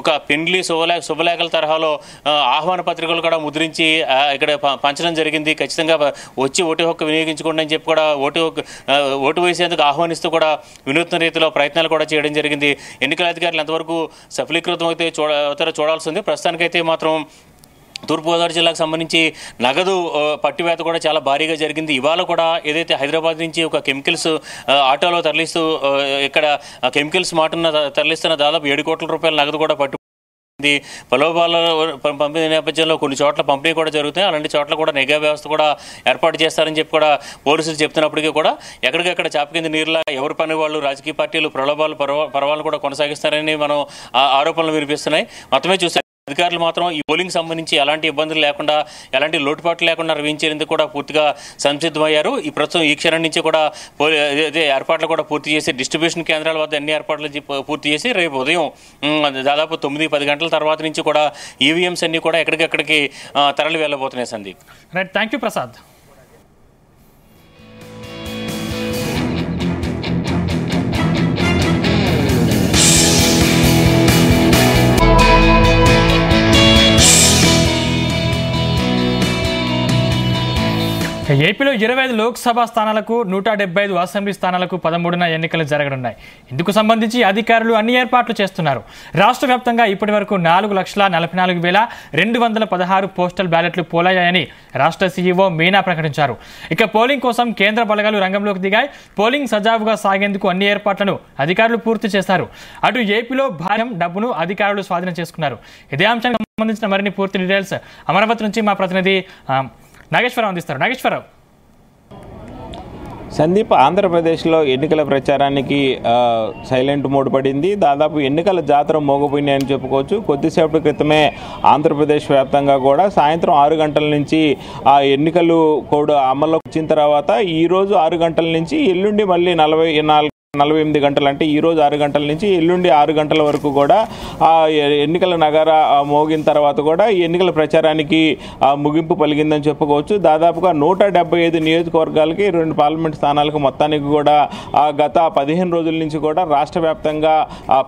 ఒక పెండ్లి శుభలేఖల తరహాలో ఆహ్వాన పత్రికలు కూడా ముద్రించి ఇక్కడ పంచడం జరిగింది. ఖచ్చితంగా వచ్చి ఓటు హక్కు వినియోగించుకోండి అని చెప్పి కూడా ఓటు వేసేందుకు ఆహ్వానిస్తూ కూడా వినూత్న రీతిలో ప్రయత్నాలు కూడా చేయడం జరిగింది. ఎన్నికల అధికారులు ఎంతవరకు సఫలీకృతం అయితే చూడాల్సి ఉంది. ప్రస్తుతానికైతే మాత్రం తూర్పుగోదావరి జిల్లాకు సంబంధించి నగదు పట్టివేత కూడా చాలా భారీగా జరిగింది. ఇవాళ కూడా ఏదైతే హైదరాబాద్ నుంచి ఒక కెమికల్స్ ఆటోలో తరలిస్తూ ఇక్కడ కెమికల్స్ మాటన తరలిస్తున్న దాదాపు 7 కోట్ల రూపాయల నగదు కూడా పట్టింది. ప్రలోభాల పంపిణీ నేపథ్యంలో కొన్ని చోట్ల పంపిణీ కూడా జరుగుతాయి. అలాంటి చోట్ల కూడా నిఘా వ్యవస్థ కూడా ఏర్పాటు చేస్తారని చెప్పి కూడా పోలీసులు చెప్తున్నప్పటికీ కూడా ఎక్కడికక్కడ చాప కింద నీరులా ఎవరి పని వాళ్ళు రాజకీయ పార్టీలు పర్వాలు కూడా కొనసాగిస్తారని మనం ఆరోపణలు వినిపిస్తున్నాయి. మొత్తమే చూస్తే అధికారులు మాత్రం ఈ పోలింగ్ సంబంధించి ఎలాంటి ఇబ్బందులు లేకుండా ఎలాంటి లోటుపాట్లు లేకుండా నిర్వహించేందుకు కూడా పూర్తిగా సంసిద్ధమయ్యారు. ఈ ప్రస్తుతం ఈ క్షణం నుంచి కూడా ఏర్పాట్లు కూడా పూర్తి చేసి డిస్ట్రిబ్యూషన్ కేంద్రాల వద్ద అన్ని ఏర్పాట్లు పూర్తి చేసి రేపు ఉదయం దాదాపు 9-10 గంటల తర్వాత నుంచి కూడా ఈవీఎంస్ అన్ని కూడా ఎక్కడికెక్కడికి తరలి వెళ్ళబోతున్నాయి. Sandeep, right, thank you Prasad. ఏపీలో 25 లోక్సభ స్థానాలకు 175 అసెంబ్లీ స్థానాలకు 13న ఎన్నికలు జరగనున్నాయి. ఇందుకు సంబంధించి అధికారులు అన్ని ఏర్పాట్లు చేస్తున్నారు. రాష్ట్ర వ్యాప్తంగా ఇప్పటి వరకు 4,44,216 పోస్టల్ బ్యాలెట్లు పోలయ్యాయని రాష్ట్ర సీఈఓ మీనా ప్రకటించారు. ఇక పోలింగ్ కోసం కేంద్ర బలగాలు రంగంలోకి దిగాయి. పోలింగ్ సజావుగా సాగేందుకు అన్ని ఏర్పాట్లను అధికారులు పూర్తి చేశారు. అటు ఏపీలో భారీ డబ్బును అధికారులు స్వాధీనం చేసుకున్నారు. ఇదే అంశానికి సంబంధించిన మరిన్ని పూర్తి డీటెయిల్స్ అమరావతి నుంచి మా ప్రతినిధి నాగేశ్వరరావు అందిస్తారు. నాగేశ్వరరావు. సందీప్, ఆంధ్రప్రదేశ్లో ఎన్నికల ప్రచారానికి సైలెంట్ మోడ్ పడింది. దాదాపు ఎన్నికల జాతర మోగపోయినాయని చెప్పుకోవచ్చు. కొద్దిసేపటి క్రితమే ఆంధ్రప్రదేశ్ వ్యాప్తంగా కూడా సాయంత్రం 6 గంటల నుంచి ఆ ఎన్నికలు కూడా అమల్లోకి వచ్చిన తర్వాత ఈరోజు 6 గంటల నుంచి ఎల్లుండి మళ్ళీ 48 గంటలు, అంటే ఈరోజు 6 గంటల నుంచి ఎల్లుండి 6 గంటల వరకు కూడా ఆ ఎన్నికల నగర మోగిన తర్వాత కూడా ఈ ఎన్నికల ప్రచారానికి ముగింపు పలిగిందని చెప్పుకోవచ్చు. దాదాపుగా 175 నియోజకవర్గాలకి 2 పార్లమెంట్ స్థానాలకు మొత్తానికి కూడా గత 15 రోజుల నుంచి కూడా రాష్ట్ర వ్యాప్తంగా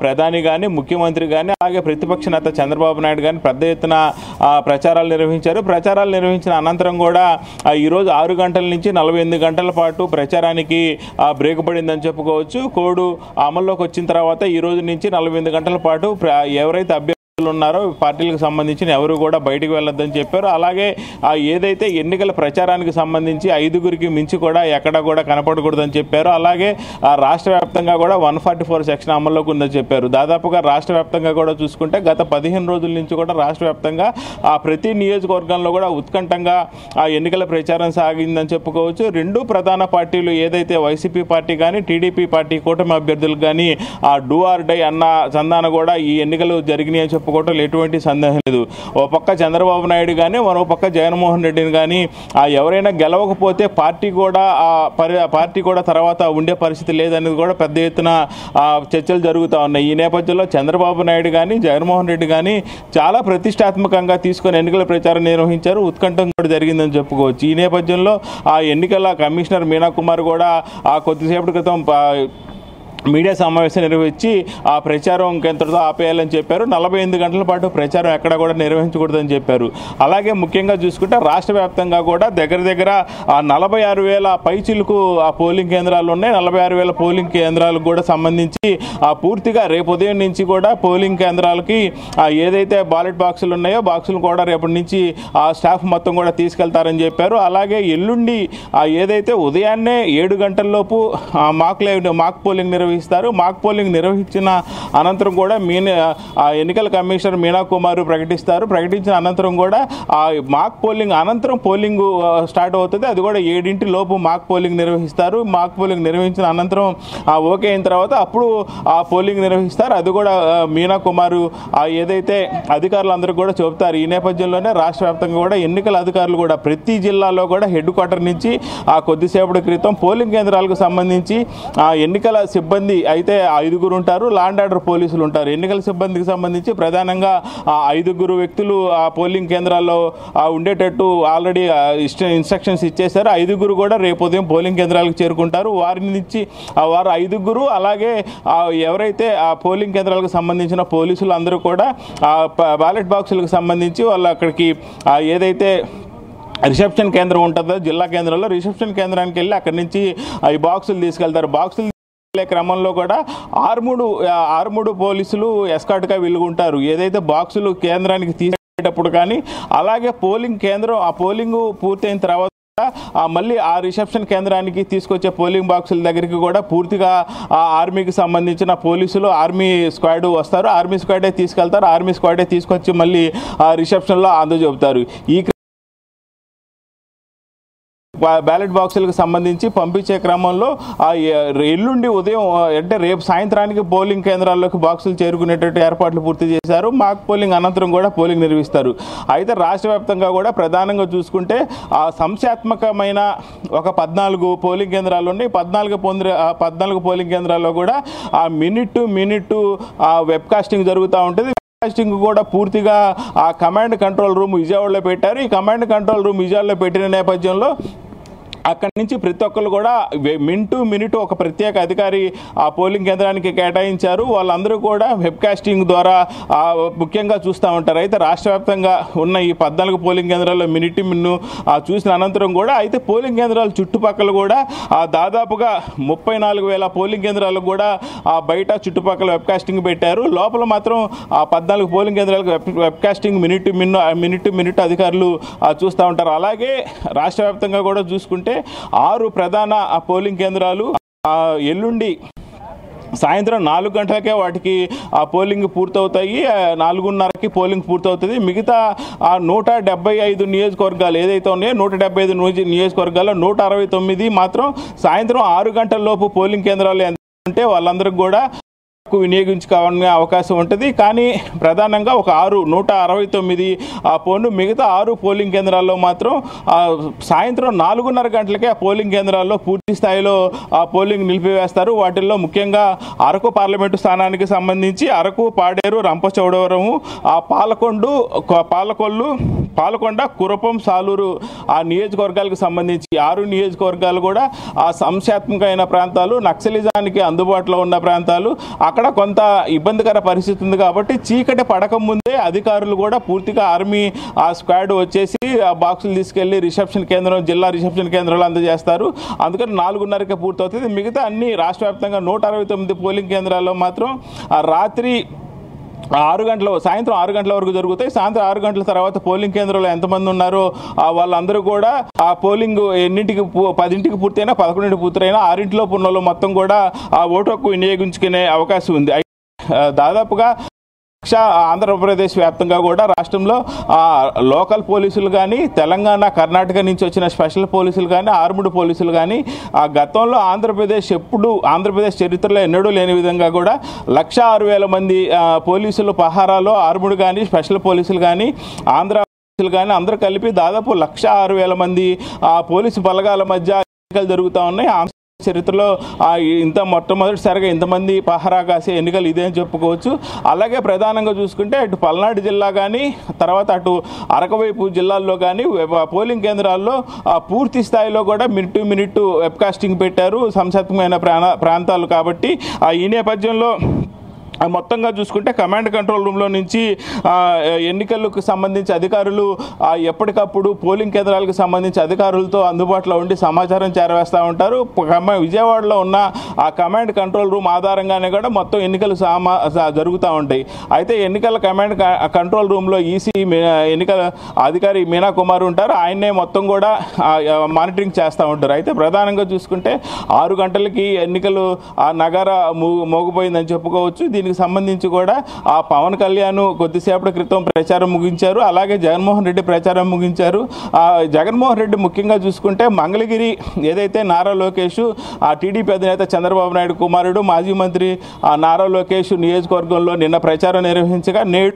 ప్రధాని కానీ ముఖ్యమంత్రి కానీ అలాగే ప్రతిపక్ష నేత చంద్రబాబు నాయుడు కానీ పెద్ద ఎత్తున ప్రచారాలు నిర్వహించారు. ప్రచారాలు నిర్వహించిన అనంతరం కూడా ఈరోజు 6 గంటల నుంచి 48 గంటల పాటు ప్రచారానికి బ్రేక్ పడిందని చెప్పుకోవచ్చు. కోడ్ అమల్లోకి వచ్చిన తర్వాత ఈ రోజు నుంచి 48 గంటల పాటు ఎవరైతే అభ్యర్థులు ఉన్నారో పార్టీలకు సంబంధించిన ఎవరు కూడా బయటకు వెళ్ళొద్దని చెప్పారు. అలాగే ఏదైతే ఎన్నికల ప్రచారానికి సంబంధించి 5గురికి మించి కూడా ఎక్కడ కూడా కనపడకూడదని చెప్పారు. అలాగే రాష్ట్ర వ్యాప్తంగా కూడా 144 సెక్షన్ అమల్లోకి ఉందని చెప్పారు. దాదాపుగా రాష్ట్ర వ్యాప్తంగా కూడా చూసుకుంటే గత 15 రోజుల నుంచి కూడా రాష్ట్ర వ్యాప్తంగా ప్రతి నియోజకవర్గంలో కూడా ఉత్కంఠంగా ఎన్నికల ప్రచారం సాగిందని చెప్పుకోవచ్చు. 2 ప్రధాన పార్టీలు ఏదైతే వైసీపీ పార్టీ కానీ టీడీపీ పార్టీ కూటమి అభ్యర్థులు కానీ డూ ఆర్ డై అన్న సంధాన కూడా ఈ ఎన్నికలు జరిగినాయని చెప్పుకోవటం ఎటువంటి సందేహం లేదు. ఓ పక్క చంద్రబాబు నాయుడు కానీ మరో పక్క జగన్మోహన్ రెడ్డిని కానీ ఎవరైనా గెలవకపోతే పార్టీ కూడా తర్వాత ఉండే పరిస్థితి లేదనేది కూడా పెద్ద ఎత్తున చర్చలు జరుగుతూ ఉన్నాయి. ఈ నేపథ్యంలో చంద్రబాబు నాయుడు కానీ జగన్మోహన్ రెడ్డి కానీ చాలా ప్రతిష్టాత్మకంగా తీసుకొని ఎన్నికల ప్రచారం నిర్వహించారు. ఉత్కంఠం కూడా జరిగిందని చెప్పుకోవచ్చు. ఈ నేపథ్యంలో ఎన్నికల కమిషనర్ మీనా కుమార్ కూడా కొద్దిసేపటి క్రితం మీడియా సమావేశం నిర్వహించి ప్రచారం ఇంకెంతటితో ఆపేయాలని చెప్పారు. 48 గంటల పాటు ప్రచారం ఎక్కడ కూడా నిర్వహించకూడదని చెప్పారు. అలాగే ముఖ్యంగా చూసుకుంటే రాష్ట్ర వ్యాప్తంగా కూడా దగ్గర 46,000 పైచిలకు పోలింగ్ కేంద్రాలు ఉన్నాయి. 46,000 పోలింగ్ కేంద్రాలకు కూడా సంబంధించి పూర్తిగా రేపు ఉదయం నుంచి కూడా పోలింగ్ కేంద్రాలకి ఏదైతే బ్యాలెట్ బాక్సులు ఉన్నాయో బాక్సులు కూడా రేపటి నుంచి స్టాఫ్ మొత్తం కూడా తీసుకెళ్తారని చెప్పారు. అలాగే ఎల్లుండి ఏదైతే ఉదయాన్నే 7 గంటల్లోపు మాక్ పోలింగ్ నిర్వహిస్తారు. మాక్ పోలింగ్ నిర్వహించిన అనంతరం కూడా ఎన్నికల కమిషనర్ మీనా కుమార్ ప్రకటిస్తారు. ప్రకటించిన అనంతరం కూడా మాక్ పోలింగ్ అనంతరం పోలింగ్ స్టార్ట్ అవుతుంది. అది కూడా 7 లోపు మాక్ పోలింగ్ నిర్వహిస్తారు. మాక్ పోలింగ్ నిర్వహించిన అనంతరం ఓకే అయిన తర్వాత అప్పుడు పోలింగ్ నిర్వహిస్తారు. అది కూడా మీనా కుమార్ ఏదైతే అధికారులందరూ కూడా చెబుతారు. ఈ నేపథ్యంలోనే రాష్ట్ర వ్యాప్తంగా కూడా ఎన్నికల అధికారులు కూడా ప్రతి జిల్లాలో కూడా హెడ్ క్వార్టర్ నుంచి కొద్దిసేపటి క్రితం పోలింగ్ కేంద్రాలకు సంబంధించి ఎన్నికల సిబ్బంది అయితే 5గురు ఉంటారు. లా అండ్ ఆర్డర్ పోలీసులు ఉంటారు. ఎన్నికల సిబ్బందికి సంబంధించి ప్రధానంగా 5గురు వ్యక్తులు పోలింగ్ కేంద్రాల్లో ఉండేటట్టు ఆల్రెడీ ఇన్స్ట్రక్షన్స్ ఇచ్చేశారు. 5గురు కూడా రేపు ఉదయం పోలింగ్ కేంద్రాలకు చేరుకుంటారు. వారి నుంచి వారు 5గురు అలాగే ఎవరైతే ఆ పోలింగ్ కేంద్రాలకు సంబంధించిన పోలీసులు అందరూ కూడా బ్యాలెట్ బాక్సులకు సంబంధించి వాళ్ళు అక్కడికి ఏదైతే రిసెప్షన్ కేంద్రం ఉంటుందో జిల్లా కేంద్రంలో రిసెప్షన్ కేంద్రానికి వెళ్ళి అక్కడి నుంచి ఈ బాక్సులు తీసుకెళ్తారు. బాక్సులు క్రమంలో కూడా 6 పోలీసులు ఎస్కార్ట్గా వెలుగుంటారు. ఏదైతే బాక్సులు కేంద్రానికి అయ్యేటప్పుడు కానీ అలాగే పోలింగ్ కేంద్రం ఆ పోలింగ్ పూర్తయిన తర్వాత మళ్ళీ ఆ రిసెప్షన్ కేంద్రానికి తీసుకొచ్చే పోలింగ్ బాక్సుల దగ్గరికి కూడా పూర్తిగా ఆర్మీకి సంబంధించిన పోలీసులు ఆర్మీ స్క్వాడ్ వస్తారు. ఆర్మీ స్క్వాడే తీసుకెళ్తారు. ఆర్మీ స్క్వాడే తీసుకొచ్చి మళ్ళీ ఆ రిసెప్షన్లో అందజెబుతారు. ఈ బ్యాలెట్ బాక్సులకు సంబంధించి పంపించే క్రమంలో ఎల్లుండి ఉదయం అంటే రేపు సాయంత్రానికి పోలింగ్ కేంద్రాల్లోకి బాక్సులు చేరుకునేటట్టు ఏర్పాట్లు పూర్తి చేశారు. మాక్ పోలింగ్ అనంతరం కూడా పోలింగ్ నిర్వహిస్తారు. అయితే రాష్ట్ర వ్యాప్తంగా కూడా ప్రధానంగా చూసుకుంటే ఆ సంఖ్యాత్మకమైన ఒక 14 పోలింగ్ కేంద్రాలు ఉన్నాయి. 14 పోలింగ్ కేంద్రాల్లో కూడా ఆ మినిట్ వెబ్ కాస్టింగ్ జరుగుతూ ఉంటుంది. కాస్టింగ్ కూడా పూర్తిగా ఆ కమాండ్ కంట్రోల్ రూమ్ విజయవాడలో పెట్టారు. ఈ కమాండ్ కంట్రోల్ రూమ్ విజయవాడలో పెట్టిన నేపథ్యంలో అక్కడి నుంచి ప్రతి ఒక్కరు కూడా మినిట్ ఒక ప్రత్యేక అధికారి ఆ పోలింగ్ కేంద్రానికి కేటాయించారు. వాళ్ళందరూ కూడా వెబ్ కాస్టింగ్ ద్వారా ముఖ్యంగా చూస్తూ ఉంటారు. అయితే రాష్ట్ర వ్యాప్తంగా ఉన్న ఈ 14 పోలింగ్ కేంద్రాల్లో మినిట్ చూసిన అనంతరం కూడా అయితే పోలింగ్ కేంద్రాల చుట్టుపక్కల కూడా దాదాపుగా 34,000 పోలింగ్ కేంద్రాలకు కూడా బయట చుట్టుపక్కల వెబ్ కాస్టింగ్ పెట్టారు. లోపల మాత్రం 14 పోలింగ్ కేంద్రాలకు వెబ్ కాస్టింగ్ మినిట్ అధికారులు చూస్తూ ఉంటారు. అలాగే రాష్ట్ర వ్యాప్తంగా కూడా చూసుకుంటే 6 ప్రధాన పోలింగ్ కేంద్రాలు ఎల్లుండి సాయంత్రం 4 గంటలకే వాటికి ఆ పోలింగ్ పూర్తవుతాయి. 4:30కి పోలింగ్ పూర్తవుతుంది. మిగతా 175 నియోజకవర్గాలు ఏదైతే ఉన్నాయో 175 నియోజకవర్గాల్లో 169 మాత్రం సాయంత్రం 6 గంటల లోపు పోలింగ్ కేంద్రాలు అంటే వాళ్ళందరికీ కూడా వినియోగించుకోవాలనే అవకాశం ఉంటుంది. కానీ ప్రధానంగా ఒక 169 మిగతా 6 పోలింగ్ కేంద్రాల్లో మాత్రం సాయంత్రం 4:30 గంటలకే ఆ పోలింగ్ కేంద్రాల్లో పూర్తి స్థాయిలో ఆ పోలింగ్ నిలిపివేస్తారు. వాటిల్లో ముఖ్యంగా అరకు పార్లమెంటు స్థానానికి సంబంధించి అరకు, పాడేరు, రంపచోడవరము, ఆ పాలకొండ, కురపం, సాలూరు ఆ నియోజకవర్గాలకు సంబంధించి 6 నియోజకవర్గాలు కూడా ఆ సంఖ్యాత్మకమైన ప్రాంతాలు, నక్సలిజానికి అందుబాటులో ఉన్న ప్రాంతాలు. అక్కడ కొంత ఇబ్బందికర పరిస్థితి ఉంది కాబట్టి చీకటి పడక ముందే అధికారులు కూడా పూర్తిగా ఆర్మీ ఆ స్క్వాడ్ వచ్చేసి ఆ బాక్సులు తీసుకెళ్లి జిల్లా రిసెప్షన్ కేంద్రంలో అందజేస్తారు. అందుకని 4:30కే పూర్తవుతుంది. మిగతా అన్ని రాష్ట్ర వ్యాప్తంగా 169 పోలింగ్ కేంద్రాల్లో మాత్రం రాత్రి సాయంత్రం 6 గంటల వరకు జరుగుతాయి. సాయంత్రం 6 గంటల తర్వాత పోలింగ్ కేంద్రంలో ఎంతమంది ఉన్నారో వాళ్ళందరూ కూడా ఆ పోలింగ్ 10ంటికి పూర్తయినా 11ంటికి పూర్తయినా 6 ఉన్న వాళ్ళు మొత్తం కూడా ఆ ఓటు హక్కు వినియోగించుకునే అవకాశం ఉంది. దాదాపుగా ఆంధ్రప్రదేశ్ వ్యాప్తంగా కూడా రాష్ట్రంలో లోకల్ పోలీసులు కానీ తెలంగాణ, కర్ణాటక నుంచి వచ్చిన స్పెషల్ పోలీసులు కానీ ఆర్మ్డ్ పోలీసులు కానీ గతంలో ఆంధ్రప్రదేశ్ చరిత్రలో ఎన్నడూ లేని విధంగా కూడా 106,000 మంది పోలీసులు పహారాలో ఆర్మ్డ్ కానీ స్పెషల్ పోలీసులు కానీ ఆంధ్ర పోలీసులు కానీ అందరూ కలిపి దాదాపు 106,000 మంది పోలీసు బలగాల మధ్య ఎన్నికలు జరుగుతూ ఉన్నాయి. చరిత్రలో మొట్టమొదటిసారిగా ఇంతమంది పహరా కాసే ఎన్నికలు ఇదే అని చెప్పుకోవచ్చు. అలాగే ప్రధానంగా చూసుకుంటే అటు పల్నాడు జిల్లా కానీ తర్వాత అటు అరకవైపు జిల్లాల్లో కానీ పోలింగ్ కేంద్రాల్లో పూర్తి స్థాయిలో కూడా మినిట్ వెబ్ కాస్టింగ్ పెట్టారు. సంక్షిప్తమైన ప్రాంతాలు కాబట్టి ఈ నేపథ్యంలో మొత్తంగా చూసుకుంటే కమాండ్ కంట్రోల్ రూమ్లో నుంచి ఎన్నికలకు సంబంధించి అధికారులు ఎప్పటికప్పుడు పోలింగ్ కేంద్రాలకు సంబంధించి అధికారులతో అందుబాటులో ఉండి సమాచారం చేరవేస్తూ ఉంటారు. విజయవాడలో ఉన్న ఆ కమాండ్ కంట్రోల్ రూమ్ ఆధారంగానే కూడా మొత్తం ఎన్నికలు జరుగుతూ ఉంటాయి. అయితే ఎన్నికల కమాండ్ కంట్రోల్ రూమ్లో ఈసీ ఎన్నికల అధికారి మీనా కుమార్ ఉంటారు. ఆయన్నే మొత్తం కూడా మానిటరింగ్ చేస్తూ ఉంటారు. అయితే ప్రధానంగా చూసుకుంటే 6 గంటలకి ఎన్నికలు నగర మోగిపోయిందని చెప్పుకోవచ్చు. దీనికి సంబంధించి కూడా ఆ పవన్ కళ్యాణ్ కొద్దిసేపటి క్రితం ప్రచారం ముగించారు. అలాగే జగన్మోహన్ రెడ్డి ప్రచారం ముగించారు. జగన్మోహన్ రెడ్డి ముఖ్యంగా చూసుకుంటే మంగళగిరి ఏదైతే నారా లోకేష్ ఆ టీడీపీ అధినేత చంద్రబాబు నాయుడు కుమారుడు మాజీ మంత్రి నారా లోకేష్ నియోజకవర్గంలో నిన్న ప్రచారం నిర్వహించగా నేడు